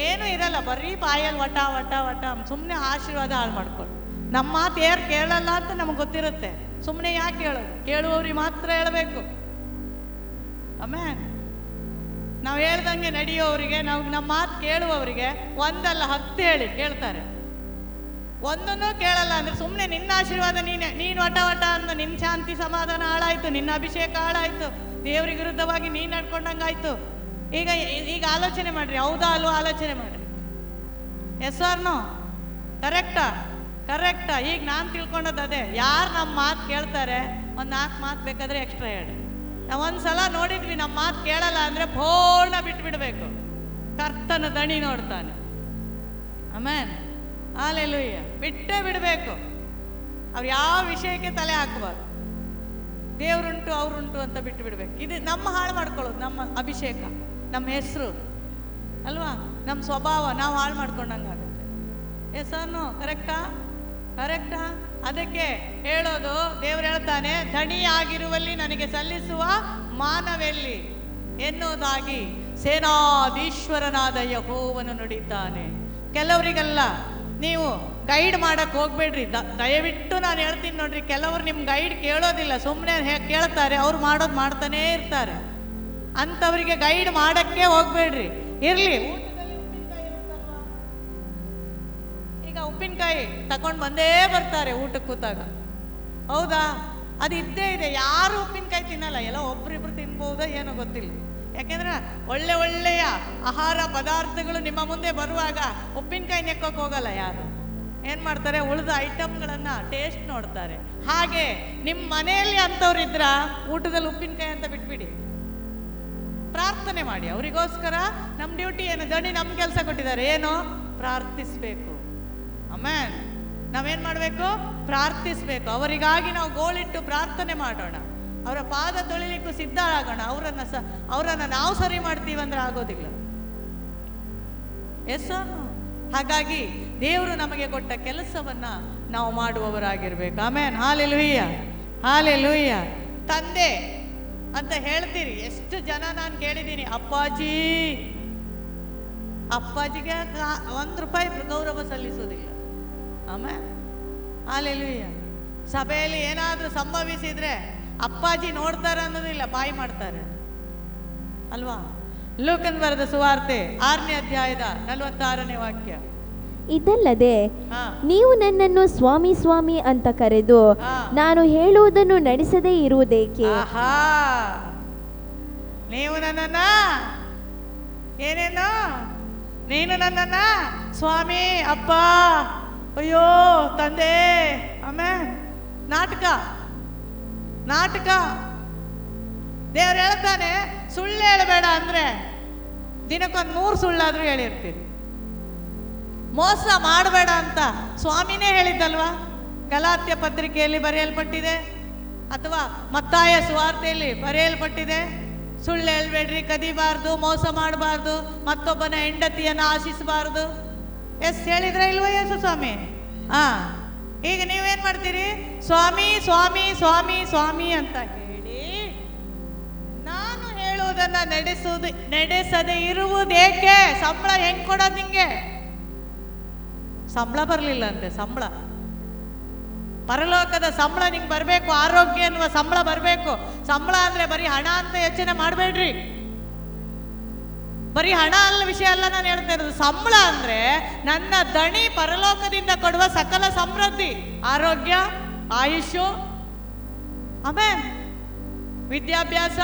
ಏನು ಇರಲ್ಲ, ಬರೀ ಬಾಯಲ್ಲಿ ವಟ ವಟ ವಟ, ಸುಮ್ಮನೆ ಆಶೀರ್ವಾದ ಹಾಳು ಮಾಡ್ಕೊಳ್ಳು. ನಮ್ಮ ಮಾತು ಯಾರು ಕೇಳಲ್ಲ ಅಂತ ನಮ್ಗೆ ಗೊತ್ತಿರುತ್ತೆ, ಸುಮ್ಮನೆ ಯಾಕೆ ಹೇಳೋದು? ಕೇಳುವವ್ರಿಗೆ ಮಾತ್ರ ಹೇಳಬೇಕು. ಆಮೇಲೆ ನಾವು ಹೇಳ್ದಂಗೆ ನಡೆಯೋವರಿಗೆ, ನಾವು ನಮ್ಮ ಮಾತು ಕೇಳುವವರಿಗೆ ಒಂದಲ್ಲ 10 ಹೇಳಿ ಕೇಳ್ತಾರೆ. ಒಂದನ್ನು ಕೇಳಲ್ಲ ಅಂದ್ರೆ ಸುಮ್ಮನೆ ನಿನ್ನ ಆಶೀರ್ವಾದ ನೀನು ವಟ ವಟ ಅಂತ ನಿನ್ನ ಶಾಂತಿ ಸಮಾಧಾನ ಹಾಳಾಯ್ತು, ನಿನ್ನ ಅಭಿಷೇಕ ಹಾಳಾಯ್ತು, ದೇವ್ರಿಗೆ ವಿರುದ್ಧವಾಗಿ ನೀನು ನಡ್ಕೊಂಡಂಗಾಯ್ತು. ಈಗ ಆಲೋಚನೆ ಮಾಡ್ರಿ, ಹೌದಾ ಅಲ್ವಾ? ಆಲೋಚನೆ ಮಾಡ್ರಿ. Yes or no? ಕರೆಕ್ಟಾ? ಕರೆಕ್ಟಾ? ಈಗ ನಾನು ತಿಳ್ಕೊಂಡದ್ದು ಅದೇ. ಯಾರು ನಮ್ಮ ಮಾತು ಕೇಳ್ತಾರೆ, ಒಂದು 4 ಮಾತು ಬೇಕಾದ್ರೆ ಎಕ್ಸ್ಟ್ರಾ ಹೇಳಿ. ನಾವು ಒಂದ್ಸಲ ನೋಡಿದ್ವಿ ನಮ್ಮ ಮಾತು ಕೇಳಲ್ಲ ಅಂದ್ರೆ ಪೂರ್ಣ ಬಿಟ್ಬಿಡ್ಬೇಕು. ಕರ್ತನ ದಣಿ ನೋಡ್ತಾನೆ. ಆಮೇಲೆ ಹಲ್ಲೆಲೂಯಾ, ಬಿಟ್ಟೇ ಬಿಡಬೇಕು. ಅವ್ರು ಯಾವ ವಿಷಯಕ್ಕೆ ತಲೆ ಹಾಕಬಾರ್ದು. ದೇವ್ರುಂಟು ಅವ್ರುಂಟು ಅಂತ ಬಿಟ್ಟು ಬಿಡ್ಬೇಕು. ಇದು ನಮ್ಮ ಹಾಳು ಮಾಡ್ಕೊಳ್ಳೋದು, ನಮ್ಮ ಅಭಿಷೇಕ, ನಮ್ಮ ಹೆಸರು ಅಲ್ವಾ, ನಮ್ಮ ಸ್ವಭಾವ ನಾವು ಹಾಳು ಮಾಡ್ಕೊಂಡಂಗಾಗುತ್ತೆ. ಎಸ್ ಅನ್ನೋ? ಕರೆಕ್ಟಾ? ಕರೆಕ್ಟಾ? ಅದಕ್ಕೆ ಹೇಳೋದು, ದೇವ್ರು ಹೇಳ್ತಾನೆ, ದಣಿಯಾಗಿರುವಲ್ಲಿ ನನಗೆ ಸಲ್ಲಿಸುವ ಮಾನವೆಲ್ಲಿ ಎನ್ನುವುದಾಗಿ ಸೇನಾಧೀಶ್ವರನಾದ ಯೆಹೋವನು ನುಡಿತಾನೆ. ಕೆಲವರಿಗೆಲ್ಲ ನೀವು ಗೈಡ್ ಮಾಡಕ್ಕೆ ಹೋಗ್ಬೇಡ್ರಿ. ದಯವಿಟ್ಟು ನಾನು ಹೇಳ್ತೀನಿ ನೋಡ್ರಿ, ಕೆಲವರು ನಿಮ್ಮ ಗೈಡ್ ಕೇಳೋದಿಲ್ಲ, ಸುಮ್ಮನೆ ಕೇಳ್ತಾರೆ, ಅವ್ರು ಮಾಡೋದು ಮಾಡ್ತಾನೇ ಇರ್ತಾರೆ. ಅಂಥವ್ರಿಗೆ ಗೈಡ್ ಮಾಡಕ್ಕೆ ಹೋಗ್ಬೇಡ್ರಿ. ಇರ್ಲಿ, ಊಟದಲ್ಲಿ ಉಪ್ಪಿನಕಾಯಿ ಇರುತ್ತಲ್ವಾ, ಈಗ ಉಪ್ಪಿನಕಾಯಿ ತಗೊಂಡು ಬಂದೇ ಬರ್ತಾರೆ ಊಟಕ್ಕೆ ಕೂತಾಗ, ಹೌದಾ? ಅದು ಇದ್ದೇ ಇದೆ. ಯಾರು ಉಪ್ಪಿನಕಾಯಿ ತಿನ್ನಲ್ಲ, ಎಲ್ಲ ಒಬ್ರಿಬ್ರು ತಿನ್ಬಹುದಾ ಏನೋ ಗೊತ್ತಿಲ್ಲ. ಯಾಕೆಂದ್ರೆ ಒಳ್ಳೆ ಒಳ್ಳೆಯ ಆಹಾರ ಪದಾರ್ಥಗಳು ನಿಮ್ಮ ಮುಂದೆ ಬರುವಾಗ ಉಪ್ಪಿನಕಾಯಿ ನೆಕ್ಕೋಕೆ ಹೋಗಲ್ಲ ಯಾರು. ಏನ್ ಮಾಡ್ತಾರೆ? ಉಳಿದ ಐಟಮ್ಗಳನ್ನ ಟೇಸ್ಟ್ ನೋಡ್ತಾರೆ. ಹಾಗೆ ನಿಮ್ಮ ಮನೆಯಲ್ಲಿ ಅಂಥವ್ರಿದ್ರ ಊಟದಲ್ಲಿ ಉಪ್ಪಿನಕಾಯಿ ಅಂತ ಬಿಟ್ಬಿಡಿ, ಪ್ರಾರ್ಥನೆ ಮಾಡಿ ಅವರಿಗೋಸ್ಕರ. ನಮ್ಮ ಡ್ಯೂಟಿ ಏನು? ದಣಿ ನಮ್ಮ ಕೆಲಸ ಕೊಟ್ಟಿದ್ದಾರೆ, ಏನು? ಪ್ರಾರ್ಥಿಸ್ಬೇಕು. ಆಮೇಲೆ ನಾವೇನ್ ಮಾಡ್ಬೇಕು? ಪ್ರಾರ್ಥಿಸ್ಬೇಕು. ಅವರಿಗಾಗಿ ನಾವು ಗೋಳಿಟ್ಟು ಪ್ರಾರ್ಥನೆ ಮಾಡೋಣ. ಅವರ ಪಾದ ತೊಳಿಲಿಕ್ಕೂ ಸಿದ್ಧ ಆಗೋಣ. ಅವರನ್ನ ನಾವು ಸರಿ ಮಾಡ್ತೀವಂದ್ರೆ ಆಗೋದಿಲ್ಲ. ಎಸ್. ಹಾಗಾಗಿ ದೇವರು ನಮಗೆ ಕೊಟ್ಟ ಕೆಲಸವನ್ನ ನಾವು ಮಾಡುವವರಾಗಿರ್ಬೇಕು. ಆಮೇನ್. Hallelujah, hallelujah. ತಂದೆ ಅಂತ ಹೇಳ್ತೀರಿ. ಎಷ್ಟು ಜನ ನಾನು ಕೇಳಿದ್ದೀನಿ, ಅಪ್ಪಾಜಿಗೆ 1 ರೂಪಾಯಿ ಗೌರವ ಸಲ್ಲಿಸೋದಿಲ್ಲ. ಆಮೇಲೆ ಹಲ್ಲೆಲೂಯಾ. ಸಭೆಯಲ್ಲಿ ಏನಾದ್ರೂ ಸಂಭವಿಸಿದ್ರೆ ಅಪ್ಪಾಜಿ ನೋಡ್ತಾರೆ ಅನ್ನೋದಿಲ್ಲ, ಬಾಯಿ ಮಾಡ್ತಾರೆ ಅಲ್ವಾ? ಲೂಕನ್ ಬರೆದ ಸುವಾರ್ತೆ 6ನೇ ಅಧ್ಯಾಯದ 46ನೇ ವಾಕ್ಯ. ಇದಲ್ಲದೆ ನೀವು ನನ್ನನ್ನು ಸ್ವಾಮಿ ಸ್ವಾಮಿ ಅಂತ ಕರೆದು ನಾನು ಹೇಳುವುದನ್ನು ನಡೆಸದೇ ಇರುವುದೇಕೆ? ನೀವು ನನ್ನನ್ನ ಏನೇನು? ನೀನು ನನ್ನನ್ನ ಸ್ವಾಮಿ, ಅಪ್ಪ, ಅಯ್ಯೋ ತಂದೆ. ಆಮೇಲೆ ನಾಟಕ. ದೇವ್ರು ಹೇಳ್ತಾನೆ, ಸುಳ್ಳು ಹೇಳಬೇಡ ಅಂದ್ರೆ ದಿನಕ್ಕೊಂದು 100 ಸುಳ್ಳಾದ್ರೂ ಹೇಳಿರ್ತೀರಿ. ಮೋಸ ಮಾಡಬೇಡ ಅಂತ ಸ್ವಾಮಿನೇ ಹೇಳಿದ್ದಲ್ವಾ? ಗಲಾತ್ಯ ಪತ್ರಿಕೆಯಲ್ಲಿ ಬರೆಯಲ್ಪಟ್ಟಿದೆ, ಅಥವಾ ಮತ್ತಾಯ ಸುವಾರ್ತೆಯಲ್ಲಿ ಬರೆಯಲ್ಪಟ್ಟಿದೆ. ಸುಳ್ಳು ಹೇಳ್ಬೇಡ್ರಿ, ಕದಿಬಾರ್ದು, ಮೋಸ ಮಾಡಬಾರ್ದು, ಮತ್ತೊಬ್ಬನ ಹೆಂಡತಿಯನ್ನು ಆಶಿಸಬಾರ್ದು. ಎಸ್ ಹೇಳಿದ್ರೆ ಇಲ್ವ ಯೇಸು ಸ್ವಾಮಿ? ಈಗ ನೀವೇನ್ ಮಾಡ್ತೀರಿ? ಸ್ವಾಮಿ ಸ್ವಾಮಿ ಸ್ವಾಮಿ ಸ್ವಾಮಿ ಅಂತ ಹೇಳಿ ನಾನು ಹೇಳುವುದನ್ನ ನಡೆಸದೆ ಇರುವುದೇಕೆ? ಸಂಬಳ ಹೆಂಗ್ ಕೊಡೋದು ನಿಂಗೆ? ಸಂಬಳ ಬರಲಿಲ್ಲ ಅಂತೆ. ಸಂಬಳ, ಪರಲೋಕದ ಸಂಬಳ ನಿಂಗೆ ಬರಬೇಕು. ಆರೋಗ್ಯ ಎನ್ನುವ ಸಂಬಳ ಬರಬೇಕು. ಸಂಬಳ ಅಂದ್ರೆ ಬರೀ ಹಣ ಅಂತ ಯೋಚನೆ ಮಾಡಬೇಡ್ರಿ. ಬರೀ ಹಣ ಅಲ್ಲ ವಿಷಯ ಅಲ್ಲ ನಾನು ಹೇಳ್ತಾ ಇರೋದು. ಸಂಬಳ ಅಂದ್ರೆ ನನ್ನ ದಣಿ ಪರಲೋಕದಿಂದ ಕೊಡುವ ಸಕಲ ಸಮೃದ್ಧಿ, ಆರೋಗ್ಯ, ಆಯುಷು, ಆಮೇಲೆ ವಿದ್ಯಾಭ್ಯಾಸ,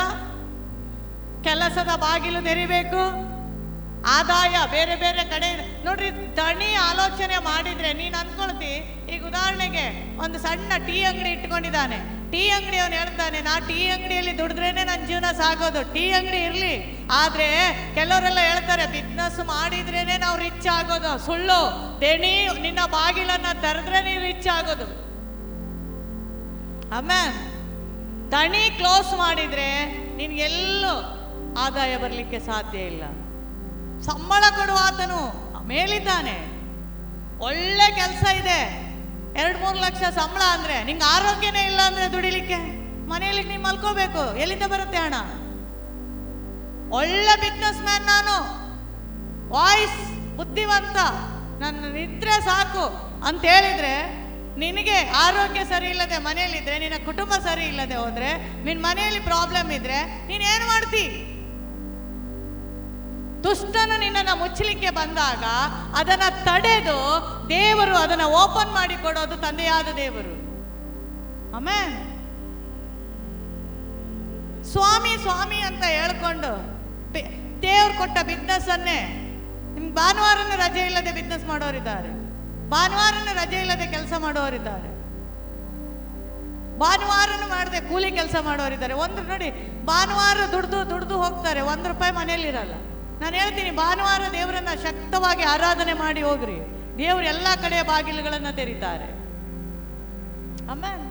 ಕೆಲಸದ ಬಾಗಿಲು ತೆರಿಬೇಕು, ಆದಾಯ ಬೇರೆ ಬೇರೆ ಕಡೆ. ನೋಡ್ರಿ, ದಣಿ ಆಲೋಚನೆ ಮಾಡಿದ್ರೆ ನೀನು ಅನ್ಕೊಳ್ತಿ. ಈಗ ಉದಾಹರಣೆಗೆ ಒಂದು ಸಣ್ಣ ಟೀ ಅಂಗಡಿ ಇಟ್ಕೊಂಡಿದ್ದಾನೆ. ಟೀ ಅಂಗಡಿ ಅವನು ಹೇಳ್ತಾನೆ, ನಾ ಟೀ ಅಂಗಡಿಯಲ್ಲಿ ದುಡಿದ್ರೇನೆ ನನ್ನ ಜೀವನ ಸಾಗೋದು. ಟೀ ಅಂಗಡಿ ಇರ್ಲಿ, ಆದ್ರೆ ಕೆಲವರೆಲ್ಲ ಹೇಳ್ತಾರೆ ಬಿಸ್ನೆಸ್ ಮಾಡಿದ್ರೇನೆ ನಾವು ರಿಚ್ ಆಗೋದು. ಸುಳ್ಳು. ದಣಿ ನಿನ್ನ ಬಾಗಿಲನ್ನ ತೆರೆದ್ರೆ ನೀವು ರಿಚ್ ಆಗೋದು. ಆಮೇಲೆ ದಣಿ ಕ್ಲೋಸ್ ಮಾಡಿದ್ರೆ ನಿನ್ಗೆಲ್ಲೂ ಆದಾಯ ಬರಲಿಕ್ಕೆ ಸಾಧ್ಯ ಇಲ್ಲ. ಸಂಬಳ ಕೊಡುವ ಆತನು ಮೇಲಿದ್ದಾನೆ. ಒಳ್ಳೆ ಕೆಲಸ ಇದೆ, 2-3 ಲಕ್ಷ ಸಂಬಳ ಅಂದ್ರೆ ನಿಂಗೆ ಆರೋಗ್ಯನೇ ಇಲ್ಲ ಅಂದ್ರೆ ದುಡಿಲಿಕ್ಕೆ ಮನೆಯಲ್ಲಿ ನೀವು ಮಲ್ಕೋಬೇಕು. ಎಲ್ಲಿಂದ ಬರುತ್ತೆ ಹಣ? ಒಳ್ಳೆ ಬಿಸ್ನೆಸ್ ಮ್ಯಾನ್ ನಾನು, ವಾಯ್ಸ್ ಬುದ್ಧಿವಂತ, ನನ್ನ ನಿದ್ರೆ ಸಾಕು ಅಂತ ಹೇಳಿದ್ರೆ ನಿನಗೆ ಆರೋಗ್ಯ ಸರಿ ಇಲ್ಲದೆ ಮನೆಯಲ್ಲಿದ್ರೆ, ನಿನ್ನ ಕುಟುಂಬ ಸರಿ ಇಲ್ಲದೆ ಹೋದ್ರೆ, ನಿನ್ನ ಮನೆಯಲ್ಲಿ ಪ್ರಾಬ್ಲಮ್ ಇದ್ರೆ ನೀನೇನು ಮಾಡ್ತಿ? ದುಷ್ಟನು ನಿನ್ನನ್ನು ಮುಚ್ಚಲಿಕ್ಕೆ ಬಂದಾಗ ಅದನ್ನ ತಡೆದು ದೇವರು ಅದನ್ನ ಓಪನ್ ಮಾಡಿ ಕೊಡೋದು ತಂದೆಯಾದ ದೇವರು. ಆಮೇನ್. ಸ್ವಾಮಿ ಸ್ವಾಮಿ ಅಂತ ಹೇಳ್ಕೊಂಡು ದೇವ್ರು ಕೊಟ್ಟ ಬಿಸ್ನೆಸ್ ಅನ್ನೇ, ನಿಮ್ಗೆ ಭಾನುವಾರನ ರಜೆ ಇಲ್ಲದೆ ಬಿಸ್ನೆಸ್ ಮಾಡೋರಿದ್ದಾರೆ, ಭಾನುವಾರನ ರಜೆ ಇಲ್ಲದೆ ಕೆಲಸ ಮಾಡೋರಿದ್ದಾರೆ, ಭಾನುವಾರನು ಮಾಡದೆ ಕೂಲಿ ಕೆಲಸ ಮಾಡೋರಿದ್ದಾರೆ. ಒಂದು ನೋಡಿ, ಭಾನುವಾರ ದುಡ್ದು ಹೋಗ್ತಾರೆ, 1 ರೂಪಾಯಿ ಮನೆಯಲ್ಲಿ ಇರಲ್ಲ. ನಾನು ಹೇಳ್ತೀನಿ, ಭಾನುವಾರ ದೇವರನ್ನ ಶಕ್ತವಾಗಿ ಆರಾಧನೆ ಮಾಡಿ ಹೋಗ್ರಿ, ದೇವ್ರು ಎಲ್ಲ ಕಡೆಯ ಬಾಗಿಲುಗಳನ್ನ ತೆರೀತಾರೆ. ಆಮೇಲೆ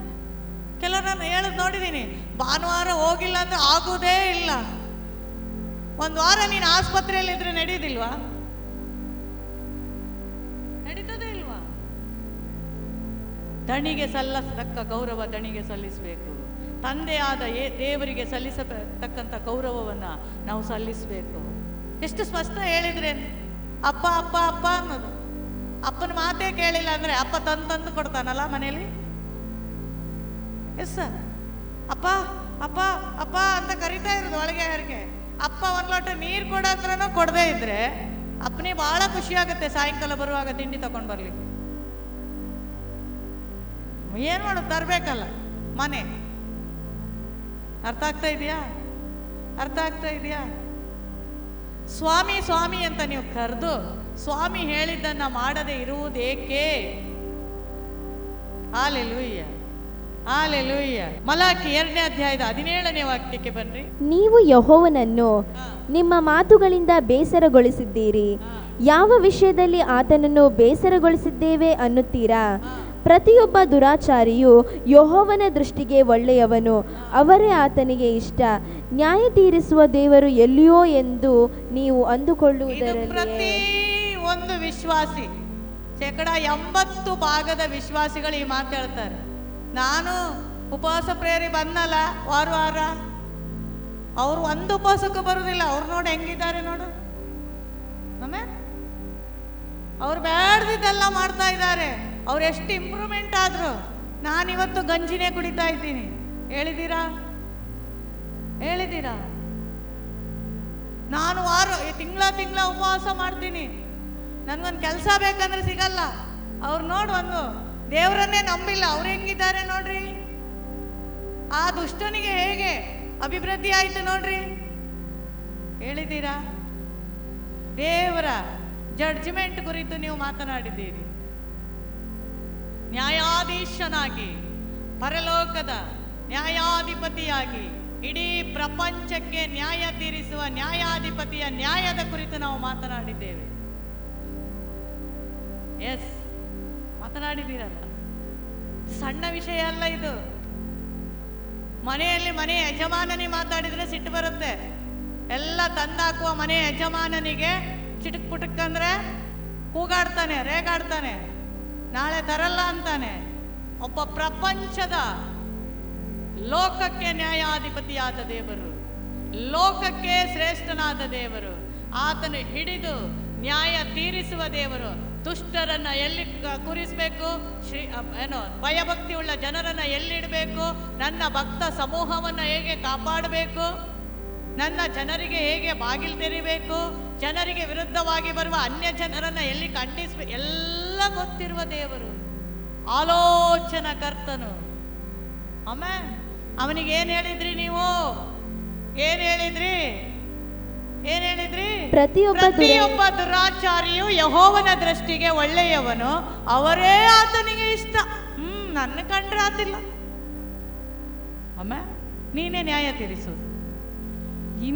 ಕೆಲವರನ್ನ ಹೇಳೋದು ನೋಡಿದೀನಿ, ಭಾನುವಾರ ಹೋಗಿಲ್ಲ ಅಂದ್ರೆ ಆಗುವುದೇ ಇಲ್ಲ. 1 ವಾರ ನೀನು ಆಸ್ಪತ್ರೆಯಲ್ಲಿ ಇದ್ರೆ ನಡೆಯುವುದಿಲ್ವಾ? ನಡೀತದೇ ಇಲ್ವಾ? ದಣಿಗೆ ಸಲ್ಲಿಸತಕ್ಕ ಗೌರವ ದಣಿಗೆ ಸಲ್ಲಿಸಬೇಕು. ತಂದೆಯಾದ ದೇವರಿಗೆ ಸಲ್ಲಿಸತಕ್ಕಂಥ ಗೌರವವನ್ನ ನಾವು ಸಲ್ಲಿಸಬೇಕು. ಎಷ್ಟು ಸ್ಪಷ್ಟ ಹೇಳಿದ್ರೆ, ಅಪ್ಪ ಅಪ್ಪ ಅಪ್ಪ ಅನ್ನೋದು. ಅಪ್ಪನ ಮಾತೇ ಕೇಳಿಲ್ಲ ಅಂದ್ರೆ ಅಪ್ಪ ತಂದು ಕೊಡ್ತಾನಲ್ಲ ಮನೇಲಿ. ಎಸ್ ಸರ್, ಅಪ್ಪ ಅಪ್ಪ ಅಪ್ಪ ಅಂತ ಕರಿತಾ ಇರೋದು ಒಳಗೆ ಯಾರಿಗೆ. ಅಪ್ಪ 1 ಲೋಟ ನೀರು ಕೊಡಂದ್ರೂ ಕೊಡದೇ ಇದ್ರೆ ಅಪ್ಪನಿಗೆ ಬಹಳ ಖುಷಿ ಆಗುತ್ತೆ ಸಾಯಂಕಾಲ ಬರುವಾಗ ತಿಂಡಿ ತಗೊಂಡು ಬರ್ಲಿಕ್ಕೆ. ಏನ್ ಮಾಡೋದು, ತರ್ಬೇಕಲ್ಲ ಮನೆ. ಅರ್ಥ ಆಗ್ತಾ ಇದೆಯಾ? ಅರ್ಥ ಆಗ್ತಾ ಇದೆಯಾ? ಸ್ವಾಮಿ ಸ್ವಾಮಿ ಅಂತ ನೀವು ಕರೆದು ಸ್ವಾಮಿ ಹೇಳಿದ್ದನ್ನ ಮಾಡದೆ ಇರುವುದೇಕೆ? Hallelujah, hallelujah. ಮಲಾಕಿ 2ನೇ ಅಧ್ಯಾಯದ 17ನೇ ವಾಕ್ಯಕ್ಕೆ ಬನ್ರಿ. ನೀವು ಯೆಹೋವನನ್ನು ನಿಮ್ಮ ಮಾತುಗಳಿಂದ ಬೇಸರಗೊಳಿಸಿದ್ದೀರಿ. ಯಾವ ವಿಷಯದಲ್ಲಿ ಆತನನ್ನು ಬೇಸರಗೊಳಿಸಿದ್ದೇವೆ ಅನ್ನುತ್ತೀರಾ? ಪ್ರತಿಯೊಬ್ಬ ದುರಾಚಾರಿಯು ಯೆಹೋವನ ದೃಷ್ಟಿಗೆ ಒಳ್ಳೆಯವನು, ಅವರೇ ಆತನಿಗೆ ಇಷ್ಟ. ನ್ಯಾಯ ತೀರಿಸುವ ದೇವರು ಎಲ್ಲಿಯೋ ಎಂದು ನೀವು ಅಂದುಕೊಳ್ಳುವುದರಲ್ಲಿ ಪ್ರತಿ ಒಂದು ವಿಶ್ವಾಸಿ 80% ವಿಶ್ವಾಸಿಗಳು ಈ ಮಾತು ಹೇಳ್ತಾರೆ. ನಾನು ಉಪವಾಸ ಪ್ರೇರಿ ಬಂದಲ್ಲ ವಾರ, ಅವ್ರು ಒಂದು ಉಪವಾಸಕ್ಕೂ ಬರುವುದಿಲ್ಲ. ಅವ್ರು ನೋಡಿ ಹೆಂಗಿದ್ದಾರೆ ನೋಡು. ಆಮೇಲೆ ಅವ್ರು ಬೇಡದಿದ್ದೆಲ್ಲ ಮಾಡ್ತಾ ಇದ್ದಾರೆ. ಅವ್ರು ಎಷ್ಟು ಇಂಪ್ರೂವ್ಮೆಂಟ್ ಆದ್ರು. ನಾನಿವತ್ತು ಗಂಜಿನೇ ಕುಡಿತಾ ಇದ್ದೀನಿ. ಹೇಳಿದ್ದೀರಾ? ನಾನು ತಿಂಗಳ ಉಪವಾಸ ಮಾಡ್ತೀನಿ, ನನ್ಗೊಂದು ಕೆಲಸ ಬೇಕಂದ್ರೆ ಸಿಗಲ್ಲ. ಅವ್ರು ನೋಡು, ಒಂದು ದೇವರನ್ನೇ ನಂಬಿಲ್ಲ. ಅವ್ರು ಹೆಂಗಿದ್ದಾರೆ ನೋಡ್ರಿ. ಆ ದುಷ್ಟನಿಗೆ ಹೇಗೆ ಅಭಿವೃದ್ಧಿ ಆಯ್ತು ನೋಡ್ರಿ. ಹೇಳಿದ್ದೀರಾ? ದೇವರ ಜಡ್ಜ್ಮೆಂಟ್ ಕುರಿತು ನೀವು ಮಾತನಾಡಿದ್ದೀರಿ. ನ್ಯಾಯಾಧೀಶನಾಗಿ, ಪರಲೋಕದ ನ್ಯಾಯಾಧಿಪತಿಯಾಗಿ, ಇಡೀ ಪ್ರಪಂಚಕ್ಕೆ ನ್ಯಾಯ ತೀರಿಸುವ ನ್ಯಾಯಾಧಿಪತಿಯ ನ್ಯಾಯದ ಕುರಿತು ನಾವು ಮಾತನಾಡಿದ್ದೇವೆ. ಎಸ್, ಮಾತನಾಡಿದ್ದೀರಲ್ಲ. ಸಣ್ಣ ವಿಷಯ ಅಲ್ಲ ಇದು. ಮನೆಯಲ್ಲಿ ಮನೆ ಯಜಮಾನನಿಗೆ ಮಾತಾಡಿದ್ರೆ ಸಿಟ್ಟು ಬರುತ್ತೆ. ಎಲ್ಲ ತಂದಾಕುವ ಮನೆ ಯಜಮಾನನಿಗೆ ಚಿಟಕ್ ಪುಟಕ್ ಅಂದ್ರೆ ಕೂಗಾಡ್ತಾನೆ, ರೇಗಾಡ್ತಾನೆ, ನಾಳೆ ತರಲ್ಲ ಅಂತಾನೆ. ಒಬ್ಬ ಪ್ರಪಂಚದ ಲೋಕಕ್ಕೆ ನ್ಯಾಯಾಧಿಪತಿಯಾದ ದೇವರು, ಲೋಕಕ್ಕೆ ಶ್ರೇಷ್ಠನಾದ ದೇವರು, ಆತನು ಹಿಡಿದು ನ್ಯಾಯ ತೀರಿಸುವ ದೇವರು. ದುಷ್ಟರನ್ನ ಎಲ್ಲಿ ಕೂರಿಸಬೇಕು, ಭಯಭಕ್ತಿ ಉಳ್ಳ ಜನರನ್ನ ಎಲ್ಲಿಡಬೇಕು, ನನ್ನ ಭಕ್ತ ಸಮೂಹವನ್ನ ಹೇಗೆ ಕಾಪಾಡಬೇಕು, ನನ್ನ ಜನರಿಗೆ ಹೇಗೆ ಬಾಗಿಲು ತೆರಿಬೇಕು, ಜನರಿಗೆ ವಿರುದ್ಧವಾಗಿ ಬರುವ ಅನ್ಯ ಜನರನ್ನ ಎಲ್ಲಿ ಖಂಡಿಸ್ಬೇಕು, ಎಲ್ಲ ಗೊತ್ತಿರುವ ದೇವರು, ಆಲೋಚನಾ ಕರ್ತನು. ಆಮೇಲೆ ಅವನಿಗೆ ಏನ್ ಹೇಳಿದ್ರಿ ನೀವು? ಏನ್ ಹೇಳಿದ್ರಿ? ಪ್ರತಿಯೊಬ್ಬ ದುರಾಚಾರಿಯು ಯೆಹೋವನ ದೃಷ್ಟಿಗೆ ಒಳ್ಳೆಯವನು, ಅವರೇ ಆತನಿಗೆ ಇಷ್ಟ. ನನ್ನ ಕಂಡ್ರೆ ಆತಿಲ್ಲ. ಆಮೇಲೆ ನೀನೇ ನ್ಯಾಯ ತೀರಿಸು.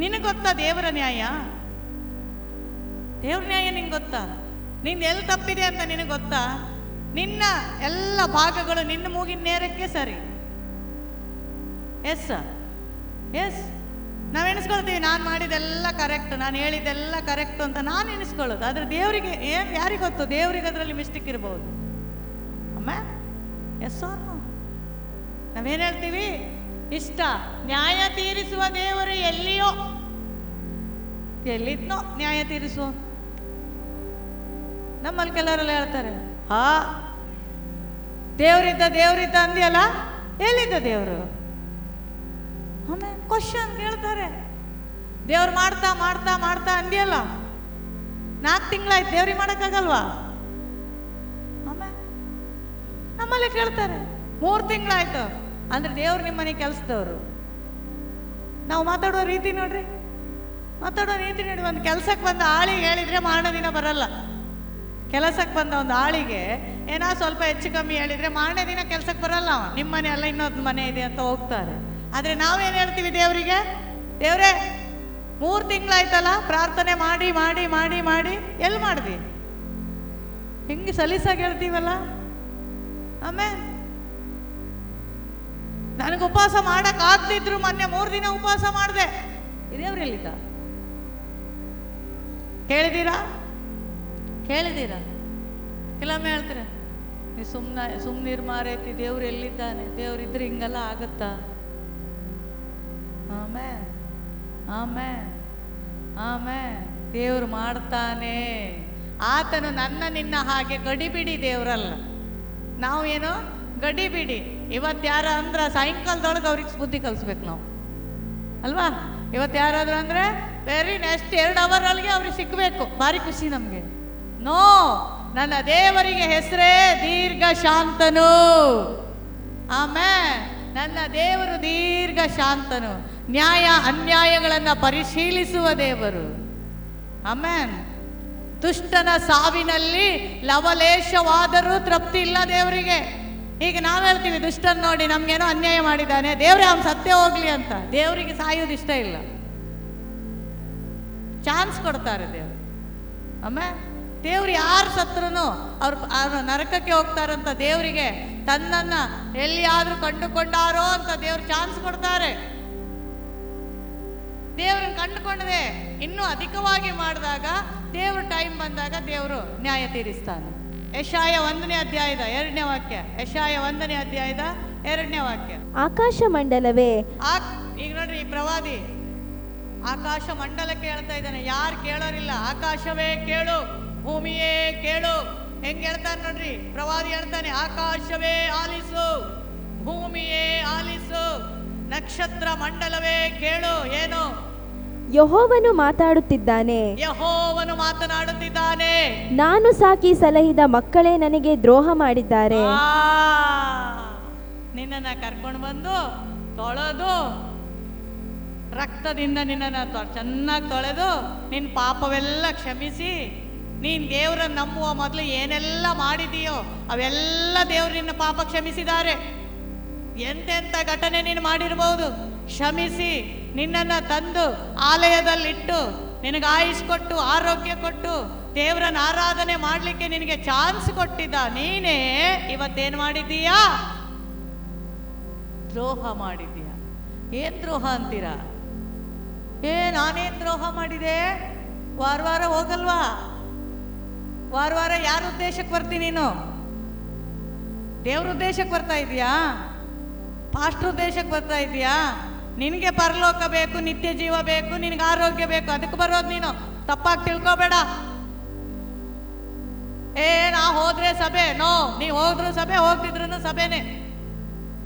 ನಿನಗೆ ಗೊತ್ತಾ ದೇವರ ನ್ಯಾಯ? ದೇವ್ರ ನ್ಯಾಯ ನಿಂಗೆ ಗೊತ್ತಾ? ನಿಂದು ಎಲ್ಲಿ ತಪ್ಪಿದೆ ಅಂತ ನಿನಗೆ ಗೊತ್ತಾ? ನಿನ್ನ ಎಲ್ಲ ಭಾಗಗಳು ನಿನ್ನ ಮೂಗಿನ ನೇರಕ್ಕೆ ಸರಿ. ಎಸ್ ಎಸ್, ನಾವು ಎಣಿಸ್ಕೊಳ್ತೀವಿ ನಾನು ಮಾಡಿದೆಲ್ಲ ಕರೆಕ್ಟ್, ನಾನು ಹೇಳಿದ್ದೆಲ್ಲ ಕರೆಕ್ಟು ಅಂತ ನಾನು ಎಣಿಸ್ಕೊಳ್ಳೋದು. ಆದರೆ ದೇವರಿಗೆ ಯಾರಿಗೆ ಗೊತ್ತು? ದೇವರಿಗೆ ಅದರಲ್ಲಿ ಮಿಸ್ಟೇಕ್ ಇರ್ಬೋದು. ಅಮ್ಮ ಎಸ್ ಆರ್ ನೋ? ನಾವೇನು ಹೇಳ್ತೀವಿ? ಇಷ್ಟ ನ್ಯಾಯ ತೀರಿಸುವ ದೇವರು ಎಲ್ಲಿಯೋ, ಎಲ್ಲಿದ್ನೋ ನ್ಯಾಯ ತೀರಿಸುವ. ನಮ್ಮಲ್ಲಿ ಕೆಲವರೆಲ್ಲ ಹೇಳ್ತಾರೆ, ಹಾ ದೇವರಿದ್ದ ಅಂದ್ಯಲ್ಲ, ಎಲ್ಲಿದ್ದ ದೇವರು? ಆಮೇಲೆ ಕ್ವಶನ್ ಕೇಳ್ತಾರೆ, ದೇವ್ರು ಮಾಡ್ತಾ ಮಾಡ್ತಾ ಮಾಡ್ತಾ ಅಂದ್ಯಲ್ಲ, 4 ತಿಂಗಳಾಯ್ತು, ದೇವ್ರಿಗೆ ಮಾಡೋಕ್ಕಾಗಲ್ವಾ? ಆಮೇಲೆ ನಮ್ಮಲ್ಲೇ ಕೇಳ್ತಾರೆ, 3 ತಿಂಗಳಾಯ್ತು ಅಂದ್ರೆ ದೇವ್ರು ನಿಮ್ಮನೆ ಕೆಲಸದವ್ರು. ನಾವು ಮಾತಾಡೋ ರೀತಿ ನೋಡ್ರಿ, ಒಂದು ಕೆಲಸಕ್ಕೆ ಬಂದ ಆಳಿಗೆ ಹೇಳಿದ್ರೆ ಮಾರನೇ ದಿನ ಬರಲ್ಲ. ಕೆಲಸಕ್ಕೆ ಬಂದ ಒಂದು ಆಳಿಗೆ ಏನೋ ಸ್ವಲ್ಪ ಹೆಚ್ಚು ಕಮ್ಮಿ ಹೇಳಿದ್ರೆ ಮಾರನೇ ದಿನ ಕೆಲಸಕ್ಕೆ ಬರಲ್ಲ. ನಿಮ್ಮ ಮನೆ ಅಲ್ಲ, ಇನ್ನೊಂದು ಮನೆ ಇದೆ ಅಂತ ಹೋಗ್ತಾರೆ. ಆದರೆ ನಾವೇನು ಹೇಳ್ತೀವಿ ದೇವರಿಗೆ? ದೇವ್ರೇ 3 ತಿಂಗಳಾಯ್ತಲ್ಲ, ಪ್ರಾರ್ಥನೆ ಮಾಡಿ ಮಾಡಿ ಮಾಡಿ ಮಾಡಿ ಎಲ್ಲಿ ಮಾಡ್ದಿ? ಹಿಂಗೆ ಸಲೀಸಾಗಿ ಹೇಳ್ತೀವಲ್ಲ. ಆಮೇಲೆ ನನಗೆ ಉಪವಾಸ ಮಾಡಕ್ ಆಗ್ತಿದ್ರು, ಮೊನ್ನೆ 3 ದಿನ ಉಪವಾಸ ಮಾಡಿದೆ. ದೇವ್ರೆಲ್ಲಿದ್ದ? ಕೇಳಿದ್ದೀರಾ? ಕೆಲವೊಮ್ಮೆ ಹೇಳ್ತೀರ, ನೀ ಸುಮ್ಮನಿರ್ ಮಾರೈತಿ, ದೇವ್ರು ಎಲ್ಲಿದ್ದಾನೆ? ದೇವ್ರಿದ್ರೆ ಹಿಂಗೆಲ್ಲ ಆಗತ್ತಾ? ಆಮೇ ದೇವ್ರು ಮಾಡ್ತಾನೆ. ಆತನು ನನ್ನ ನಿನ್ನ ಹಾಗೆ ಗಡಿಬಿಡಿ ದೇವ್ರಲ್ಲ. ನಾವು ಏನು ಗಡಿಬಿಡಿ. ಇವತ್ತು ಯಾರ ಅಂದ್ರೆ ಸಾಯಂಕಾಲದೊಳಗೆ ಅವ್ರಿಗೆ ಬುದ್ಧಿ ಕಲಿಸ್ಬೇಕು ನಾವು, ಅಲ್ವಾ? ಇವತ್ತು ಯಾರಾದ್ರು ಅಂದ್ರೆ ವೆರಿ ನೆಕ್ಸ್ಟ್ 2 ಅವರ್ ಒಳಗೆ ಅವ್ರಿಗೆ ಸಿಕ್ಕಬೇಕು, ಭಾರಿ ಖುಷಿ ನಮಗೆ. ನೋ, ನನ್ನ ದೇವರಿಗೆ ಹೆಸರೇ ದೀರ್ಘ ಶಾಂತನು. ನನ್ನ ದೇವರು ದೀರ್ಘ ಶಾಂತನು, ನ್ಯಾಯ ಅನ್ಯಾಯಗಳನ್ನು ಪರಿಶೀಲಿಸುವ ದೇವರು. ಆಮೇನ್. ದುಷ್ಟನ ಸಾವಿನಲ್ಲಿ ಲವಲೇಶವಾದರೂ ತೃಪ್ತಿ ಇಲ್ಲ ದೇವರಿಗೆ. ಈಗ ನಾವು ಹೇಳ್ತೀವಿ, ದುಷ್ಟನ್ ನೋಡಿ ನಮ್ಗೇನೋ ಅನ್ಯಾಯ ಮಾಡಿದ್ದಾನೆ, ದೇವ್ರೆ ಅವ್ನು ಸತ್ಯ ಹೋಗ್ಲಿ ಅಂತ. ದೇವರಿಗೆ ಸಾಯೋದು ಇಷ್ಟ ಇಲ್ಲ, ಚಾನ್ಸ್ ಕೊಡ್ತಾರೆ ದೇವ್ರು. ಆಮೇಲೆ ದೇವ್ರು ಯಾರು ಸತ್ರು ಅವ್ರು ನರಕಕ್ಕೆ ಹೋಗ್ತಾರಂತ ದೇವರಿಗೆ ತನ್ನನ್ನ ಎಲ್ಲಿಯಾದ್ರೂ ಕಂಡುಕೊಂಡಾರೋ ಅಂತ ದೇವ್ರು ಚಾನ್ಸ್ ಕೊಡ್ತಾರೆ. ದೇವ್ರನ್ನ ಕಂಡುಕೊಂಡದೆ ಇನ್ನೂ ಅಧಿಕವಾಗಿ ಮಾಡಿದಾಗ, ದೇವ್ರ ಟೈಮ್ ಬಂದಾಗ ದೇವರು ನ್ಯಾಯ ತೀರಿಸ್ತಾನೆ. ಯೆಶಾಯ 1ನೇ ಅಧ್ಯಾಯದ 2ನೇ ವಾಕ್ಯ. ಯೆಶಾಯ 1ನೇ ಅಧ್ಯಾಯದ 2ನೇ ವಾಕ್ಯ. ಆಕಾಶ ಮಂಡಲವೇ, ಈಗ ನೋಡ್ರಿ, ಈ ಪ್ರವಾದಿ ಆಕಾಶ ಮಂಡಲಕ್ಕೆ ಹೇಳ್ತಾ ಇದ್ದಾನೆ. ಯಾರು ಕೇಳೋರಿಲ್ಲ. ಆಕಾಶವೇ ಕೇಳು, ಭೂಮಿಯೇ ಕೇಳು. ಹೆಂಗ್ ಹೇಳ್ತಾನೆ ನೋಡ್ರಿ, ಪ್ರವಾದಿ ಹೇಳ್ತಾನೆ, ಆಕಾಶವೇ ಆಲಿಸು, ಭೂಮಿಯೇ ಆಲಿಸು, ನಕ್ಷತ್ರ ಮಂಡಲವೇ ಕೇಳು. ಏನು? ಯೆಹೋವನು ಮಾತಾಡುತ್ತಿದ್ದಾನೆ. ಯೆಹೋವನು ಮಾತನಾಡುತ್ತಿದ್ದಾನೆ. ನಾನು ಸಾಕಿ ಸಲಹಿದ ಮಕ್ಕಳೇ ನನಗೆ ದ್ರೋಹ ಮಾಡಿದ್ದಾರೆ. ನಿನ್ನನ್ನ ಕರ್ಕೊಂಡು ಬಂದು ತೊಳೆದು, ರಕ್ತದಿಂದ ನಿನ್ನನ್ನು ಚೆನ್ನಾಗಿ ತೊಳೆದು, ನಿನ್ನ ಪಾಪವೆಲ್ಲ ಕ್ಷಮಿಸಿ, ನೀನ್ ದೇವರನ್ನು ನಂಬುವ ಮೊದಲು ಏನೆಲ್ಲ ಮಾಡಿದೀಯೋ ಅವೆಲ್ಲ ದೇವರು ನಿನ್ನ ಪಾಪ ಕ್ಷಮಿಸಿದ್ದಾರೆ. ಎಂತೆಂಥ ಘಟನೆ ನೀನು ಮಾಡಿರ್ಬೋದು, ಕ್ಷಮಿಸಿ ನಿನ್ನನ್ನು ತಂದು ಆಲಯದಲ್ಲಿಟ್ಟು ನಿನಗೆ ಆಯುಷ್ ಕೊಟ್ಟು ಆರೋಗ್ಯ ಕೊಟ್ಟು ದೇವರನ್ನ ಆರಾಧನೆ ಮಾಡಲಿಕ್ಕೆ ನಿನಗೆ ಚಾನ್ಸ್ ಕೊಟ್ಟಿದ್ದ. ನೀನೇ ಇವತ್ತೇನು ಮಾಡಿದ್ದೀಯಾ? ದ್ರೋಹ ಮಾಡಿದ್ದೀಯಾ. ಏನ್ ದ್ರೋಹ ಅಂತೀರಾ? ನಾನೇನ್ ದ್ರೋಹ ಮಾಡಿದೆ? ವಾರ ಹೋಗಲ್ವಾ? ವಾರ ಯಾರ ಉದ್ದೇಶಕ್ಕೆ ಬರ್ತೀನಿ ನೀನು? ದೇವ್ರ ಉದ್ದೇಶಕ್ಕೆ ಬರ್ತಾ ಇದೀಯಾ? ಪಾಸ್ಟ್ರ ಉದ್ದೇಶಕ್ಕೆ ಬರ್ತಾ ಇದೀಯಾ? ನಿನಗೆ ಪರಲೋಕ ಬೇಕು, ನಿತ್ಯ ಜೀವ ಬೇಕು, ನಿನಗೆ ಆರೋಗ್ಯ ಬೇಕು, ಅದಕ್ಕೆ ಬರೋದು ನೀನು. ತಪ್ಪಾಗಿ ತಿಳ್ಕೊಬೇಡ. ನಾ ಹೋದ್ರೆ ಸಭೆ, ನೋ, ನೀ ಹೋದ್ರು ಸಭೆ, ಹೋಗ್ತಿದ್ರು ಸಭೆನೆ.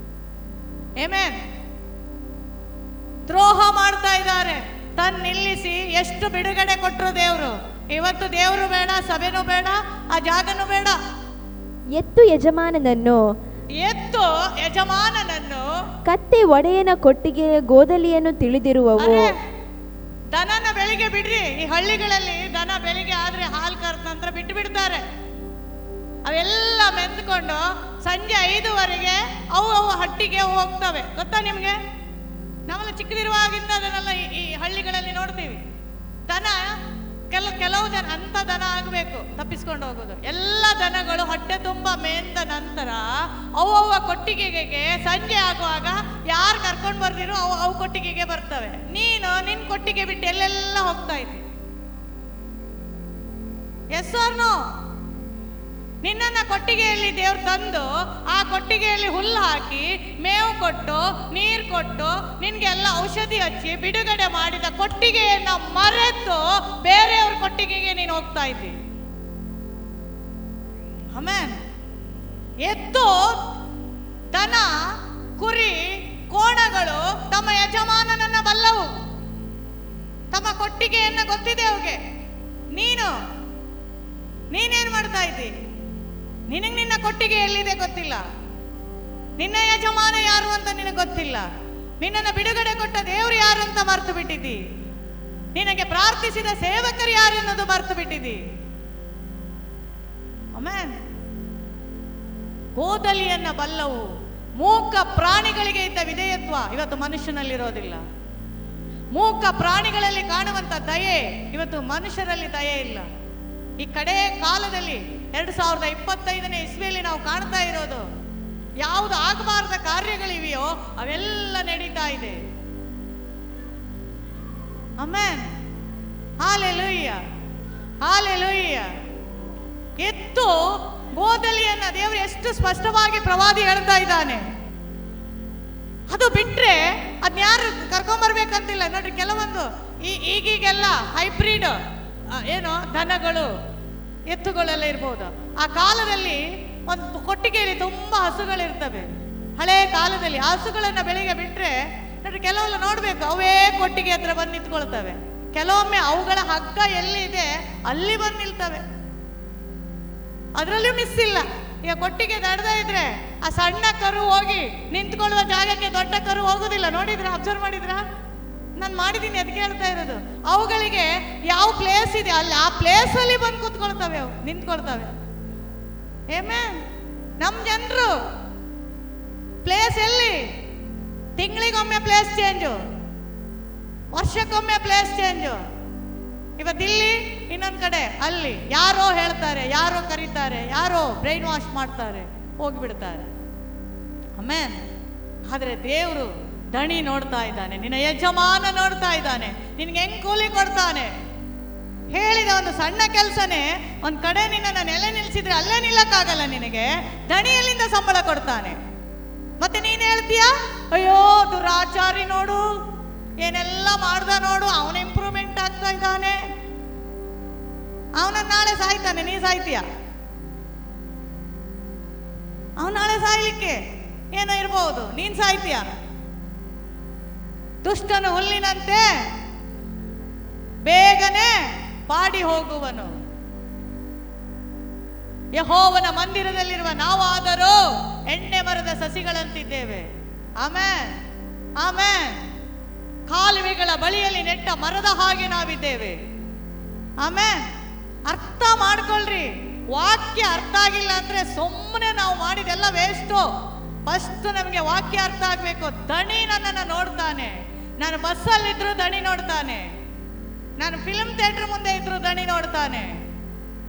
ಆಮೆನ್. ದ್ರೋಹ ಮಾಡ್ತಾ ಇದ್ದಾರೆ. ನಿಲ್ಲಿಸಿ ಎಷ್ಟು ಬಿಡುಗಡೆ ಕೊಟ್ಟರು ದೇವರು. ಇವತ್ತು ದೇವರು ಬೇಡ, ಸಭೆನೂ ಬೇಡ, ಆ ಜಾಗನೂ ಬೇಡ. ಎತ್ತು ಯಜಮಾನನನ್ನು ಕತ್ತೆ ಒಡೆಯನ ಕೊಟ್ಟಿಗೆ ಗೋದಲಿಯನ್ನು ತಿಳಿದಿರುವವು. ದನನ ಬೆಳಿಗ್ಗೆ ಬಿಡ್ರಿ. ಈ ಹಳ್ಳಿಗಳಲ್ಲಿ ದನ ಬೆಳಿಗ್ಗೆ ಆದ್ರೆ ಹಾಲು ಕರೆದ ನಂತರ ಬಿಟ್ಟು ಬಿಡ್ತಾರೆ. ಅವೆಲ್ಲ ಮೆಂದ್ಕೊಂಡು ಸಂಜೆ 5ವರೆಗೆ ಅವು ಹಟ್ಟಿಗೆ ಹೋಗ್ತವೆ. ಗೊತ್ತಾ ನಿಮ್ಗೆ? ನಾವೆಲ್ಲ ಚಿಕ್ಕದಿರುವಾಗಿಂದ ಅದನ್ನೆಲ್ಲ ಈ ಹಳ್ಳಿಗಳಲ್ಲಿ ನೋಡ್ತೀವಿ. ದನ ಕೆಲವು ಜನ ಅಂತ ದನ ಆಗಬೇಕು ತಪ್ಪಿಸ್ಕೊಂಡು ಹೋಗೋದು. ಎಲ್ಲ ದನಗಳು ಹೊಟ್ಟೆ ತುಂಬ ಮೇಂದ ನಂತರ ಅವು ಕೊಟ್ಟಿಗೆಗೆ ಸಂಜೆ ಆಗುವಾಗ ಯಾರು ಕರ್ಕೊಂಡು ಬರ್ದಿರೋ ಅವು ಕೊಟ್ಟಿಗೆಗೆ ಬರ್ತವೆ. ನೀನು ನಿನ್ ಕೊಟ್ಟಿಗೆ ಬಿಟ್ಟು ಎಲ್ಲೆಲ್ಲ ಹೋಗ್ತಾ ಇದ್ದಿ. Yes or no? ನಿನ್ನನ್ನ ಕೊಟ್ಟಿಗೆಯಲ್ಲಿ ದೇವ್ರು ತಂದು ಆ ಕೊಟ್ಟಿಗೆಯಲ್ಲಿ ಹುಲ್ಲು ಹಾಕಿ ಮೇವು ಕೊಟ್ಟು ನೀರು ಕೊಟ್ಟು ನಿನ್ಗೆಲ್ಲ ಔಷಧಿ ಹಚ್ಚಿ ಬಿಡುಗಡೆ ಮಾಡಿದ ಕೊಟ್ಟಿಗೆಯನ್ನ ಮರೆತು ಬೇರೆಯವ್ರ ಕೊಟ್ಟಿಗೆಗೆ ನೀನು ಹೋಗ್ತಾ ಇದ್ದಿ. ಆಮೇನ್. ಎತ್ತು, ದನ, ಕುರಿ, ಕೋಣಗಳು ತಮ್ಮ ಯಜಮಾನನನ್ನ ಬಲ್ಲವು, ತಮ್ಮ ಕೊಟ್ಟಿಗೆಯನ್ನ ಗೊತ್ತಿದೆ ಅವುಗೆ. ನೀನೇನ್ ಮಾಡ್ತಾ ಇದ್ದಿ? ನಿನಗೆ ನಿನ್ನ ಕೊಟ್ಟಿಗೆ ಎಲ್ಲಿದೆ ಗೊತ್ತಿಲ್ಲ, ನಿನ್ನ ಯಜಮಾನ ಯಾರು ಅಂತ ನಿನಗೆ ಗೊತ್ತಿಲ್ಲ, ನಿನ್ನನ್ನು ಬಿಡುಗಡೆ ಕೊಟ್ಟ ದೇವರು ಯಾರು ಅಂತ ಮರೆತು ಬಿಟ್ಟಿದ್ದಿ, ನಿನಗೆ ಪ್ರಾರ್ಥಿಸಿದ ಸೇವಕರು ಯಾರು ಅನ್ನೋದು ಮರೆತು ಬಿಟ್ಟಿದ್ದಿ. ಆಮೆನ್. ಗೋದಲಿಯನ್ನ ಬಲ್ಲವು. ಮೂಕ ಪ್ರಾಣಿಗಳಿಗೆ ಇದ್ದ ವಿಧೇಯತ್ವ ಇವತ್ತು ಮನುಷ್ಯನಲ್ಲಿರೋದಿಲ್ಲ. ಮೂಕ ಪ್ರಾಣಿಗಳಲ್ಲಿ ಕಾಣುವಂತ ದಯೆ ಇವತ್ತು ಮನುಷ್ಯರಲ್ಲಿ ದಯೆ ಇಲ್ಲ. ಈ ಕಡೆ ಕಾಲದಲ್ಲಿ 2025ನೇ ಇಸ್ವಿಯಲ್ಲಿ ನಾವು ಕಾಣ್ತಾ ಇರೋದು ಯಾವುದು ಆಗಬಾರದ ಕಾರ್ಯಗಳಿವೆಯೋ ಅವೆಲ್ಲ ನಡೀತಾ ಇದೆ. ಆಮೆನ್. Hallelujah, hallelujah. ಎತ್ತು ಗೋದಲಿಯನ್ನ ದೇವರು ಎಷ್ಟು ಸ್ಪಷ್ಟವಾಗಿ ಪ್ರವಾದಿ ಹೇಳ್ತಾ ಇದ್ದಾನೆ. ಅದು ಬಿಟ್ರೆ ಅದ್ಯಾರು ಕರ್ಕೊಂಬರ್ಬೇಕಂತಿಲ್ಲ ನೋಡ್ರಿ. ಕೆಲವೊಂದು ಈಗೀಗೆಲ್ಲ ಹೈಬ್ರಿಡ್ ಏನೋ ದನಗಳು ಎತ್ತುಗಳೆಲ್ಲ ಇರ್ಬೋದು. ಆ ಕಾಲದಲ್ಲಿ ಒಂದು ಕೊಟ್ಟಿಗೆಯಲ್ಲಿ ತುಂಬಾ ಹಸುಗಳಿರ್ತವೆ. ಹಳೆ ಕಾಲದಲ್ಲಿ ಹಸುಗಳನ್ನ ಬೆಳಿಗ್ಗೆ ಬಿಟ್ರೆ ನೋಡ್ರಿ, ಕೆಲವೆಲ್ಲ ನೋಡ್ಬೇಕು ಅವೇ ಕೊಟ್ಟಿಗೆ ಹತ್ರ ಬಂದು ನಿಂತ್ಕೊಳ್ತವೆ. ಕೆಲವೊಮ್ಮೆ ಅವುಗಳ ಹಗ್ಗ ಎಲ್ಲಿದೆ ಅಲ್ಲಿ ಬಂದು ನಿಲ್ತವೆ. ಅದರಲ್ಲೂ ಮಿಸ್ ಇಲ್ಲ. ಈಗ ಕೊಟ್ಟಿಗೆ ದಡ್ದ ಇದ್ರೆ ಆ ಸಣ್ಣ ಕರು ಹೋಗಿ ನಿಂತ್ಕೊಳ್ಳುವ ಜಾಗಕ್ಕೆ ದೊಡ್ಡ ಕರು ಹೋಗುದಿಲ್ಲ. ನೋಡಿದ್ರ? ಅಬ್ಸರ್ವ್ ಮಾಡಿದ್ರ? ನಾನು ಮಾಡಿದ್ದೀನಿ, ಅದಕ್ಕೆ ಹೇಳ್ತಾ ಇರೋದು. ಅವುಗಳಿಗೆ ಯಾವ ಪ್ಲೇಸ್ ಇದೆ ಅಲ್ಲಿ ಆ ಪ್ಲೇಸ್ ಅಲ್ಲಿ ಬಂದು ಕೂತ್ಕೊಳ್ತವೆ, ಅವು ನಿಂತ್ಕೊಳ್ತವೆ. ಆಮೆನ್. ನಮ್ ಜನರು ಪ್ಲೇಸ್ ಎಲ್ಲಿ? ತಿಂಗಳಿಗೊಮ್ಮೆ ಪ್ಲೇಸ್ ಚೇಂಜು, ವರ್ಷಕ್ಕೊಮ್ಮೆ ಪ್ಲೇಸ್ ಚೇಂಜು. ಇವತ್ತು ಇಲ್ಲಿ, ಇನ್ನೊಂದ್ ಕಡೆ ಅಲ್ಲಿ. ಯಾರೋ ಹೇಳ್ತಾರೆ, ಯಾರೋ ಕರೀತಾರೆ, ಯಾರೋ ಬ್ರೈನ್ ವಾಶ್ ಮಾಡ್ತಾರೆ, ಹೋಗಿಬಿಡ್ತಾರೆ. ಆಮೆನ್. ಆದ್ರೆ ದೇವರು ದಣಿ ನೋಡ್ತಾ ಇದ್ದಾನೆ, ನಿನ್ನ ಯಜಮಾನ ನೋಡ್ತಾ ಇದ್ದಾನೆ, ನಿನ್ಗೆ ಹೆಂಗ್ ಕೂಲಿ ಕೊಡ್ತಾನೆ. ಹೇಳಿದ ಒಂದು ಸಣ್ಣ ಕೆಲಸನೇ ಒಂದ್ ಕಡೆ ನಿನ್ನ ನೆಲೆ ನಿಲ್ಸಿದ್ರೆ ಅಲ್ಲೇ ನಿಲ್ಲಕ್ಕಾಗಲ್ಲ ನಿನಗೆ. ದಣಿಯಲ್ಲಿಂದ ಸಂಬಳ ಕೊಡ್ತಾನೆ. ಮತ್ತೆ ನೀನ್ ಹೇಳ್ತೀಯ, ಅಯ್ಯೋ ದುರಾಚಾರಿ ನೋಡು, ಏನೆಲ್ಲ ಮಾಡ್ದ ನೋಡು, ಅವನ ಇಂಪ್ರೂವ್ಮೆಂಟ್ ಆಗ್ತಾ ಇದ್ದಾನೆ, ಅವನ ನಾಳೆ ಸಾಯ್ತಾನೆ, ನೀ ಸಾಯ್ತೀಯ. ಅವನ ನಾಳೆ ಸಾಯ್ಲಿಕ್ಕೆ ಏನೋ ಇರ್ಬಹುದು, ನೀನ್ ಸಾಯ್ತೀಯ. ದುಷ್ಟನು ಹುಲ್ಲಿನಂತೆ ಬೇಗನೆ ಬಾಡಿ ಹೋಗುವನು. ಯೆಹೋವನ ಮಂದಿರದಲ್ಲಿರುವ ನಾವಾದರೂ ಎಣ್ಣೆ ಮರದ ಸಸಿಗಳಂತಿದ್ದೇವೆ. Amen, amen. ಕಾಲುವೆಗಳ ಬಳಿಯಲ್ಲಿ ನೆಟ್ಟ ಮರದ ಹಾಗೆ ನಾವಿದ್ದೇವೆ. ಆಮೆನ್. ಅರ್ಥ ಮಾಡ್ಕೊಳ್ರಿ. ವಾಕ್ಯ ಅರ್ಥ ಆಗಿಲ್ಲ ಅಂದ್ರೆ ಸುಮ್ಮನೆ ನಾವು ಮಾಡಿದೆಲ್ಲ ವೇಸ್ಟು. ಫಸ್ಟ್ ನಮಗೆ ವಾಕ್ಯ ಅರ್ಥ ಆಗ್ಬೇಕು. ದಣಿ ನನ್ನನ್ನು ನೋಡ್ತಾನೆ. ನಾನು ಬಸ್ಸಲ್ಲಿದ್ರು ದಣಿ ನೋಡ್ತಾನೆ, ನಾನು ಫಿಲ್ಮ್ ಥಿಯೇಟರ್ ಮುಂದೆ ಇದ್ರು ದಣಿ ನೋಡ್ತಾನೆ.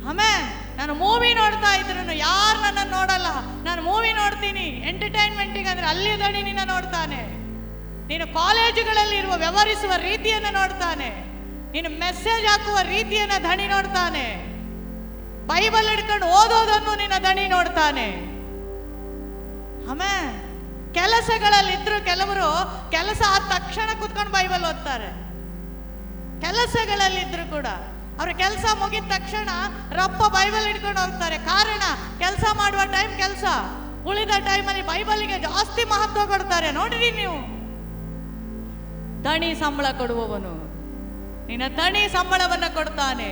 ಆಮೇಲೆ ನಾನು ಮೂವಿ ನೋಡ್ತಾ ಇದ್ರು ಯಾರು ನನ್ನನ್ನು ನೋಡಲ್ಲ. ನಾನು ಮೂವಿ ನೋಡ್ತೀನಿ ಎಂಟರ್ಟೈನ್ಮೆಂಟಿಗೆ ಅಂದ್ರೆ ಅಲ್ಲಿ ದಣಿ ನಿನ್ನ ನೋಡ್ತಾನೆ. ನೀನು ಕಾಲೇಜುಗಳಲ್ಲಿ ಇರುವ ವ್ಯವಹರಿಸುವ ರೀತಿಯನ್ನು ನೋಡ್ತಾನೆ. ನೀನು ಮೆಸೇಜ್ ಹಾಕುವ ರೀತಿಯನ್ನು ದಣಿ ನೋಡ್ತಾನೆ. ಬೈಬಲ್ ಹಿಡ್ಕೊಂಡು ಓದೋದನ್ನು ನಿನ್ನ ದಣಿ ನೋಡ್ತಾನೆ. ಆಮೇಲೆ ಕೆಲಸಗಳಲ್ಲಿದ್ರು ಕೆಲವರು ಕೆಲಸ ಆದ ತಕ್ಷಣ ಕುತ್ಕೊಂಡು ಬೈಬಲ್ ಓದ್ತಾರೆ. ಕೆಲಸಗಳಲ್ಲಿದ್ರು ಕೂಡ ಅವ್ರ ಕೆಲಸ ಮುಗಿದ ತಕ್ಷಣ ರಪ್ಪ ಬೈಬಲ್ ಹಿಡ್ಕೊಂಡು ಹೋಗ್ತಾರೆ. ಕಾರಣ ಕೆಲಸ ಮಾಡುವ ಟೈಮ್ ಕೆಲಸ, ಉಳಿದ ಟೈಮಲ್ಲಿ ಬೈಬಲ್ಗೆ ಜಾಸ್ತಿ ಮಹತ್ವ ಕೊಡ್ತಾರೆ. ನೋಡಿರಿ ನೀವು. ದಣಿ ಸಂಬಳ ಕೊಡುವವನು ನಿನ್ನ ದಣಿ ಸಂಬಳವನ್ನ ಕೊಡ್ತಾನೆ.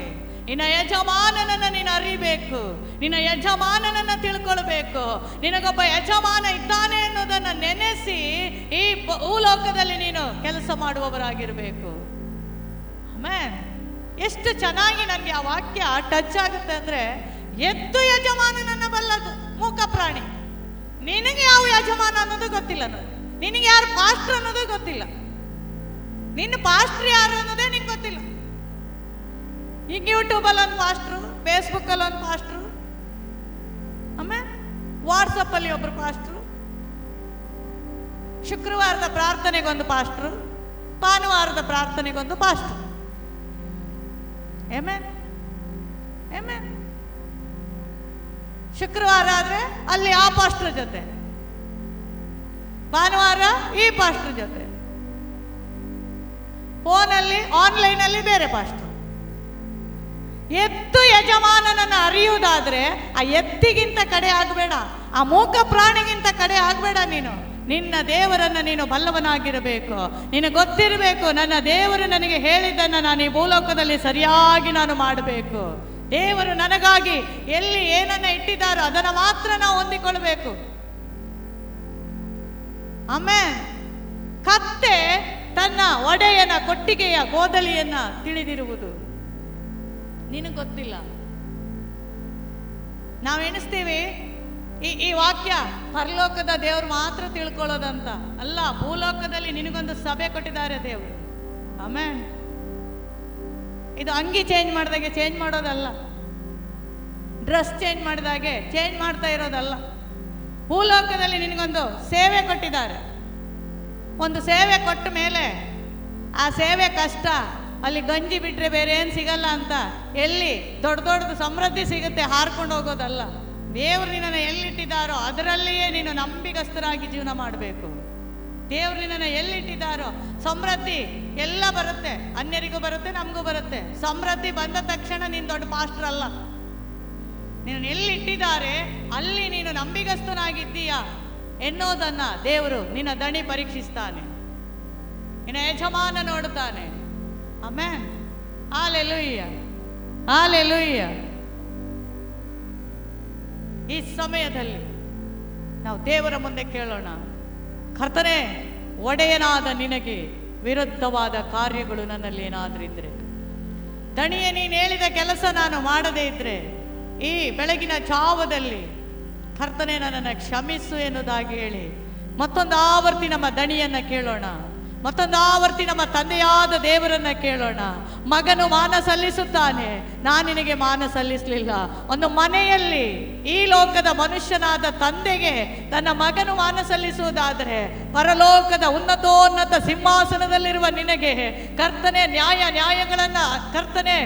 ನಿನ್ನ ಯಜಮಾನನನ್ನ ನೀನು ಅರಿಬೇಕು, ನಿನ್ನ ಯಜಮಾನನನ್ನ ತಿಳ್ಕೊಳ್ಬೇಕು. ನಿನಗೊಬ್ಬ ಯಜಮಾನ ಇದ್ದಾನೆ ಅನ್ನೋದನ್ನ ನೆನೆಸಿ ಈ ಭೂಲೋಕದಲ್ಲಿ ನೀನು ಕೆಲಸ ಮಾಡುವವರಾಗಿರ್ಬೇಕು. ಆಮೆನ್. ಎಷ್ಟು ಚೆನ್ನಾಗಿ ನನಗೆ ಆ ವಾಕ್ಯ ಟಚ್ ಆಗುತ್ತೆ ಅಂದ್ರೆ, ಎದ್ದು ಯಜಮಾನನನ್ನ ಬಲ್ಲದು ಮೂಕ ಪ್ರಾಣಿ. ನಿನಗೆ ಯಾವ ಯಜಮಾನ ಅನ್ನೋದು ಗೊತ್ತಿಲ್ಲ, ನಿನಗೆ ಯಾರು ಪಾಸ್ಟರ್ ಅನ್ನೋದು ಗೊತ್ತಿಲ್ಲ. ನಿನ್ನ ಪಾಸ್ಟ್ರು ಯಾರು ಅನ್ನೋದೇ ನಿಂಗೆ ಗೊತ್ತಿಲ್ಲ. ಈಗ ಯೂಟ್ಯೂಬಲ್ಲಿ ಒಂದು ಪಾಸ್ಟ್ರು, ಫೇಸ್ಬುಕ್ಕಲ್ಲಿ ಒಂದು ಪಾಸ್ಟ್ರು, ಆಮೇಲೆ ವಾಟ್ಸಪ್ಪಲ್ಲಿ ಒಬ್ರು ಪಾಸ್ಟ್ರು, ಶುಕ್ರವಾರದ ಪ್ರಾರ್ಥನೆಗೊಂದು ಪಾಸ್ಟ್ರು, ಭಾನುವಾರದ ಪ್ರಾರ್ಥನೆಗೊಂದು ಪಾಸ್ಟ್ರು. ಆಮೇಲೆ ಆಮೇಲೆ ಶುಕ್ರವಾರ ಆದ್ರೆ ಅಲ್ಲಿ ಆ ಪಾಸ್ಟ್ರ ಜೊತೆ, ಭಾನುವಾರ ಈ ಪಾಸ್ಟ್ರ ಜೊತೆ, ಫೋನಲ್ಲಿ ಆನ್ಲೈನಲ್ಲಿ ಬೇರೆ ಪಾಸ್ಟ್ರು. ಎತ್ತು ಯಜಮಾನನನ್ನು ಅರಿಯುವುದಾದ್ರೆ ಆ ಎತ್ತಿಗಿಂತ ಕಡೆ ಆಗಬೇಡ, ಆ ಮೂಕ ಪ್ರಾಣಿಗಿಂತ ಕಡೆ ಆಗಬೇಡ. ನೀನು ನಿನ್ನ ದೇವರನ್ನು ನೀನು ಬಲ್ಲವನಾಗಿರಬೇಕು. ನಿನಗೆ ಗೊತ್ತಿರಬೇಕು, ನನ್ನ ದೇವರು ನನಗೆ ಹೇಳಿದ್ದನ್ನು ನಾನು ಈ ಭೂಲೋಕದಲ್ಲಿ ಸರಿಯಾಗಿ ನಾನು ಮಾಡಬೇಕು. ದೇವರು ನನಗಾಗಿ ಎಲ್ಲಿ ಏನನ್ನ ಇಟ್ಟಿದ್ದಾರೋ ಅದನ್ನು ಮಾತ್ರ ನಾವು ಹೊಂದಿಕೊಳ್ಬೇಕು. ಆಮೇಲೆ ಕತ್ತೆ ತನ್ನ ಒಡೆಯನ ಕೊಟ್ಟಿಗೆಯ ಗೋದಲಿಯನ್ನ ತಿಳಿದಿರುವುದು ನಿನಗೆ ಗೊತ್ತಿಲ್ಲ. ನಾವು ಎಣಿಸ್ತೀವಿ ಈ ವಾಕ್ಯ ಪರಲೋಕದ ದೇವ್ರು ಮಾತ್ರ ತಿಳ್ಕೊಳ್ಳೋದಂತ ಅಲ್ಲ. ಭೂಲೋಕದಲ್ಲಿ ನಿನಗೊಂದು ಸಭೆ ಕೊಟ್ಟಿದ್ದಾರೆ ದೇವರು. ಆಮೇಲೆ ಇದು ಅಂಗಿ ಚೇಂಜ್ ಮಾಡಿದಾಗೆ ಚೇಂಜ್ ಮಾಡೋದಲ್ಲ, ಡ್ರೆಸ್ ಚೇಂಜ್ ಮಾಡಿದಾಗೆ ಚೇಂಜ್ ಮಾಡ್ತಾ ಇರೋದಲ್ಲ. ಭೂಲೋಕದಲ್ಲಿ ನಿನಗೊಂದು ಸೇವೆ ಕೊಟ್ಟಿದ್ದಾರೆ. ಒಂದು ಸೇವೆ ಕೊಟ್ಟ ಮೇಲೆ ಆ ಸೇವೆ ಕಷ್ಟ, ಅಲ್ಲಿ ಗಂಜಿ ಬಿಟ್ರೆ ಬೇರೆ ಏನು ಸಿಗಲ್ಲ ಅಂತ ಎಲ್ಲಿ ದೊಡ್ಡ ದೊಡ್ಡದು ಸಮೃದ್ಧಿ ಸಿಗುತ್ತೆ ಹಾರ್ಕೊಂಡು ಹೋಗೋದಲ್ಲ. ದೇವರು ನಿನ್ನನ್ನು ಎಲ್ಲಿಟ್ಟಿದ್ದಾರೋ ಅದರಲ್ಲಿಯೇ ನೀನು ನಂಬಿಗಸ್ತರಾಗಿ ಜೀವನ ಮಾಡಬೇಕು. ದೇವ್ರು ನಿನ್ನನ್ನು ಎಲ್ಲಿಟ್ಟಿದ್ದಾರೋ ಸಮೃದ್ಧಿ ಎಲ್ಲ ಬರುತ್ತೆ, ಅನ್ಯರಿಗೂ ಬರುತ್ತೆ, ನಮಗೂ ಬರುತ್ತೆ. ಸಮೃದ್ಧಿ ಬಂದ ತಕ್ಷಣ ನೀನು ದೊಡ್ಡ ಪಾಸ್ಟರ್ ಅಲ್ಲ. ನೀನು ಎಲ್ಲಿಟ್ಟಿದ್ದಾರೆ ಅಲ್ಲಿ ನೀನು ನಂಬಿಗಸ್ತನಾಗಿದ್ದೀಯಾ ಎನ್ನೋದನ್ನ ದೇವರು ನಿನ್ನ ದಣಿ ಪರೀಕ್ಷಿಸ್ತಾನೆ, ನಿನ್ನ ಯಜಮಾನ ನೋಡುತ್ತಾನೆ. ಆಮೆನ್. Hallelujah, hallelujah. ಈ ಸಮಯದಲ್ಲಿ ನಾವು ದೇವರ ಮುಂದೆ ಕೇಳೋಣ, ಕರ್ತನೇ, ಒಡೆಯನಾದ ನಿನಗೆ ವಿರುದ್ಧವಾದ ಕಾರ್ಯಗಳು ನನ್ನಲ್ಲಿ ಏನಾದರೂ ಇದ್ರೆ, ದಣಿಯೇ ನೀನು ಹೇಳಿದ ಕೆಲಸ ನಾನು ಮಾಡದೇ ಇದ್ರೆ ಈ ಬೆಳಗಿನ ಜಾವದಲ್ಲಿ ಕರ್ತನೇ ನನ್ನನ್ನು ಕ್ಷಮಿಸು ಎನ್ನುವುದಾಗಿ ಹೇಳಿ ಮತ್ತೊಂದು ಆವರ್ತಿ ನಮ್ಮ ದಣಿಯನ್ನ ಕೇಳೋಣ. ಮತ್ತೊಂದು ಆವರ್ತಿ ನಮ್ಮ ತಂದೆಯಾದ ದೇವರನ್ನ ಕೇಳೋಣ. ಮಗನು ಮಾನ ಸಲ್ಲಿಸುತ್ತಾನೆ, ನಾನು ನಿನಗೆ ಮಾನ ಸಲ್ಲಿಸಲಿಲ್ಲ. ಒಂದು ಮನೆಯಲ್ಲಿ ಈ ಲೋಕದ ಮನುಷ್ಯನಾದ ತಂದೆಗೆ ತನ್ನ ಮಗನು ಮಾನ ಸಲ್ಲಿಸುವುದಾದರೆ ಪರಲೋಕದ ಉನ್ನತೋನ್ನತ ಸಿಂಹಾಸನದಲ್ಲಿರುವ ನಿನಗೆ ಕರ್ತನೆ ನ್ಯಾಯಗಳನ್ನ ಕರ್ತನೆ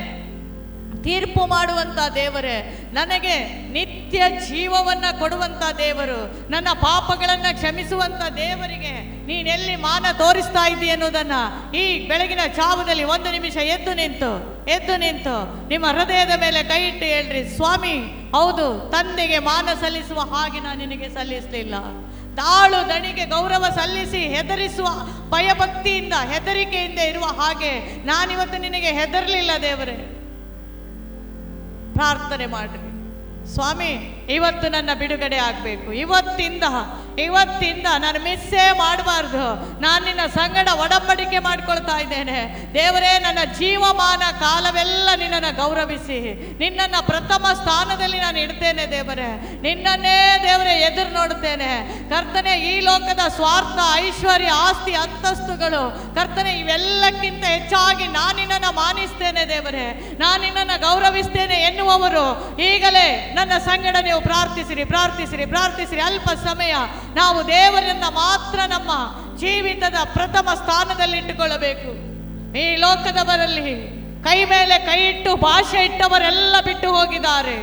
ತೀರ್ಪು ಮಾಡುವಂತ ದೇವರೇ, ನನಗೆ ನಿತ್ಯ ಜೀವವನ್ನ ಕೊಡುವಂತ ದೇವರು, ನನ್ನ ಪಾಪಗಳನ್ನ ಕ್ಷಮಿಸುವಂತ ದೇವರಿಗೆ ನೀನೆಲ್ಲಿ ಮಾನ ತೋರಿಸ್ತಾ ಇದ್ದೀ ಅನ್ನೋದನ್ನ ಈ ಬೆಳಗಿನ ಜಾವದಲ್ಲಿ ಒಂದು ನಿಮಿಷ ಎದ್ದು ನಿಂತು ನಿಮ್ಮ ಹೃದಯದ ಮೇಲೆ ಕೈ ಇಟ್ಟು ಹೇಳ್ರಿ, ಸ್ವಾಮಿ, ಹೌದು, ತಂದೆಗೆ ಮಾನ ಸಲ್ಲಿಸುವ ಹಾಗೆ ನಾನು ನಿನಗೆ ಸಲ್ಲಿಸಲಿಲ್ಲ. ತಾಳು ದಣಿಗೆ ಗೌರವ ಸಲ್ಲಿಸಿ ಹೆದರಿಸುವ ಭಯಭಕ್ತಿಯಿಂದ ಹೆದರಿಕೆಯಿಂದ ಇರುವ ಹಾಗೆ ನಾನಿವತ್ತು ನಿನಗೆ ಹೆದರ್ಲಿಲ್ಲ ದೇವರೇ. ಪ್ರಾರ್ಥನೆ ಮಾಡ್ರಿ, ಸ್ವಾಮಿ, ಇವತ್ತು ನನ್ನ ಬಿಡುಗಡೆ ಆಗಬೇಕು. ಇವತ್ತಿಂದ ನಾನು ಮಿಸ್ಸೇ ಮಾಡಬಾರ್ದು. ನಾನು ನಿನ್ನ ಸಂಗಡ ಒಡಂಬಡಿಕೆ ಮಾಡ್ಕೊಳ್ತಾ ಇದ್ದೇನೆ ದೇವರೇ. ನನ್ನ ಜೀವಮಾನ ಕಾಲವೆಲ್ಲ ನಿನ್ನನ್ನು ಗೌರವಿಸಿ ನಿನ್ನನ್ನು ಪ್ರಥಮ ಸ್ಥಾನದಲ್ಲಿ ನಾನು ಇಡ್ತೇನೆ ದೇವರೇ. ನಿನ್ನನ್ನೇ ದೇವರೇ ಎದುರು ನೋಡುತ್ತೇನೆ ಕರ್ತನೆ. ಈ ಲೋಕದ ಸ್ವಾರ್ಥ, ಐಶ್ವರ್ಯ, ಆಸ್ತಿ, ಅಂತಸ್ತುಗಳು ಕರ್ತನೆ, ಇವೆಲ್ಲಕ್ಕಿಂತ ಹೆಚ್ಚಾಗಿ ನಾನು ನಿನ್ನನ್ನು ಮಾನಿಸ್ತೇನೆ ದೇವರೇ. ನಾನು ನಿನ್ನನ್ನು ಗೌರವಿಸ್ತೇನೆ ಎನ್ನುವವರು ಈಗಲೇ ನನ್ನ ಸಂಗಡ ನೀವು ಪ್ರಾರ್ಥಿಸಿರಿ. ಅಲ್ಪ ಸಮಯ ನಾವು ದೇವರನ್ನ ಮಾತ್ರ ನಮ್ಮ ಜೀವಿತದ ಪ್ರಥಮ ಸ್ಥಾನದಲ್ಲಿ ಇಟ್ಟುಕೊಳ್ಳಬೇಕು. ಈ ಲೋಕದವರಲ್ಲಿ ಕೈ ಮೇಲೆ ಕೈ ಇಟ್ಟು ಭಾಷೆ ಇಟ್ಟವರೆಲ್ಲ ಬಿಟ್ಟು ಹೋಗಿದ್ದಾರೆ.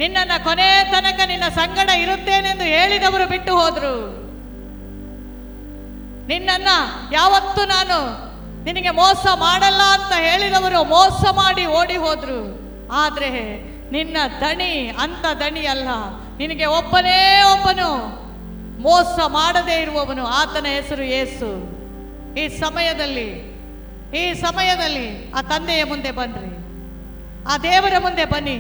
ನಿನ್ನನ್ನ ಕೊನೆ ತನಕ ನಿನ್ನ ಸಂಗಡ ಇರುತ್ತೇನೆಂದು ಹೇಳಿದವರು ಬಿಟ್ಟು ಹೋದ್ರು. ನಿನ್ನನ್ನ ಯಾವತ್ತೂ ನಾನು ನಿನಗೆ ಮೋಸ ಮಾಡಲ್ಲ ಅಂತ ಹೇಳಿದವರು ಮೋಸ ಮಾಡಿ ಓಡಿ ಹೋದ್ರು. ಆದ್ರೆ ನಿನ್ನ ದಣಿ ಅಂತ ದಣಿ ಅಲ್ಲ, ನಿನಗೆ ಒಬ್ಬನು ಮೋಸ ಮಾಡದೇ ಇರುವವನು, ಆತನ ಹೆಸರು ಯೇಸು. ಈ ಸಮಯದಲ್ಲಿ ಆ ತಂದೆಯ ಮುಂದೆ ಬನ್ನಿರಿ, ಆ ದೇವರ ಮುಂದೆ ಬನ್ನಿ,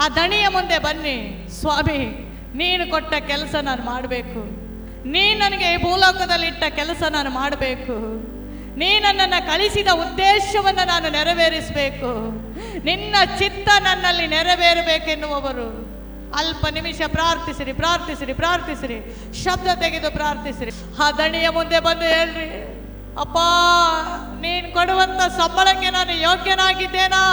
ಆ ದಣಿಯ ಮುಂದೆ ಬನ್ನಿ. ಸ್ವಾಮಿ, ನೀನು ಕೊಟ್ಟ ಕೆಲಸ ನಾನು ಮಾಡಬೇಕು. ನೀನು ನನಗೆ ಈ ಭೂಲೋಕದಲ್ಲಿ ಇಟ್ಟ ಕೆಲಸ ನಾನು ಮಾಡಬೇಕು. ನೀ ನನ್ನನ್ನು ಕಳಿಸಿದ ಉದ್ದೇಶವನ್ನು ನಾನು ನೆರವೇರಿಸಬೇಕು. ನಿನ್ನ ಚಿತ್ತ ನನ್ನಲ್ಲಿ ನೆರವೇರಬೇಕೆನ್ನುವವರು ಅಲ್ಪ ನಿಮಿಷ ಪ್ರಾರ್ಥಿಸಿರಿ. ಶಬ್ದ ತೆಗೆದು ಪ್ರಾರ್ಥಿಸಿರಿ. ಆ ದಣಿಯ ಮುಂದೆ ಬಂದು ಹೇಳ್ರಿ, ಅಪ್ಪ, ನೀನು ಕೊಡುವಂತ ಸಂಬಳಕ್ಕೆ ನಾನು ಯೋಗ್ಯನಾಗಿದ್ದೇನಾ?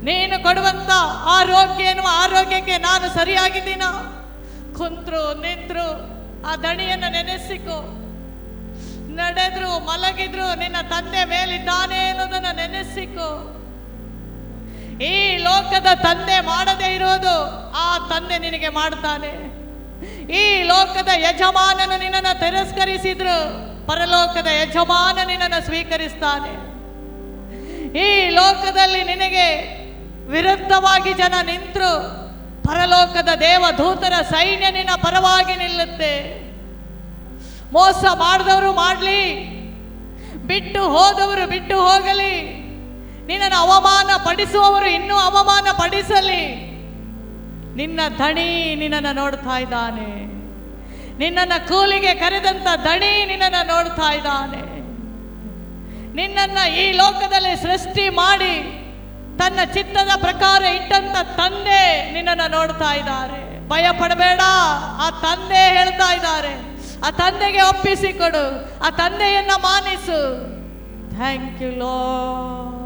ನೀನು ಕೊಡುವಂತ ಆರೋಗ್ಯಕ್ಕೆ ನಾನು ಸರಿಯಾಗಿದ್ದೀನಾ? ಕುಂತ್ರು ನಿಂತ್ರು ಆ ದಣಿಯನ್ನು ನೆನೆಸಿಕೊ. ನಡೆದ್ರು ಮಲಗಿದ್ರು ನಿನ್ನ ತಂದೆ ಮೇಲಿದ್ದಾನೆ ಅನ್ನೋದನ್ನ ನೆನೆಸಿಕೊ. ಈ ಲೋಕದ ತಂದೆ ಮಾಡದೇ ಇರೋದು ಆ ತಂದೆ ನಿನಗೆ ಮಾಡ್ತಾನೆ. ಈ ಲೋಕದ ಯಜಮಾನನು ನಿನ್ನನ್ನು ತಿರಸ್ಕರಿಸಿದ್ರು ಪರಲೋಕದ ಯಜಮಾನ ನಿನ್ನನ್ನು ಸ್ವೀಕರಿಸ್ತಾನೆ. ಈ ಲೋಕದಲ್ಲಿ ನಿನಗೆ ವಿರುದ್ಧವಾಗಿ ಜನ ನಿಂತರು ಪರಲೋಕದ ದೇವದೂತರ ಸೈನ್ಯ ನಿನ್ನ ಪರವಾಗಿ ನಿಲ್ಲುತ್ತೆ. ಮೋಸ ಮಾಡಿದವರು ಮಾಡಲಿ, ಬಿಟ್ಟು ಹೋದವರು ಬಿಟ್ಟು ಹೋಗಲಿ, ನಿನ್ನನ್ನು ಅವಮಾನ ಪಡಿಸುವವರು ಇನ್ನೂ ಅವಮಾನ ಪಡಿಸಲಿ, ನಿನ್ನ ದಣಿ ನಿನ್ನನ್ನು ನೋಡ್ತಾ ಇದ್ದಾನೆ. ನಿನ್ನನ್ನು ಕೂಲಿಗೆ ಕರೆದಂತ ದಣಿ ನಿನ್ನನ್ನು ನೋಡ್ತಾ ಇದ್ದಾನೆ. ನಿನ್ನನ್ನು ಈ ಲೋಕದಲ್ಲಿ ಸೃಷ್ಟಿ ಮಾಡಿ ತನ್ನ ಚಿತ್ತದ ಪ್ರಕಾರ ಇಟ್ಟಂತ ತಂದೆ ನಿನ್ನನ್ನು ನೋಡ್ತಾ ಇದ್ದಾರೆ. ಭಯ ಪಡಬೇಡ, ಆ ತಂದೆ ಹೇಳ್ತಾ ಇದ್ದಾರೆ. ಆ ತಂದೆಗೆ ಒಪ್ಪಿಸಿಕೊಡು, ಆ ತಂದೆಯನ್ನ ಮಾನಿಸು. Thank you lord.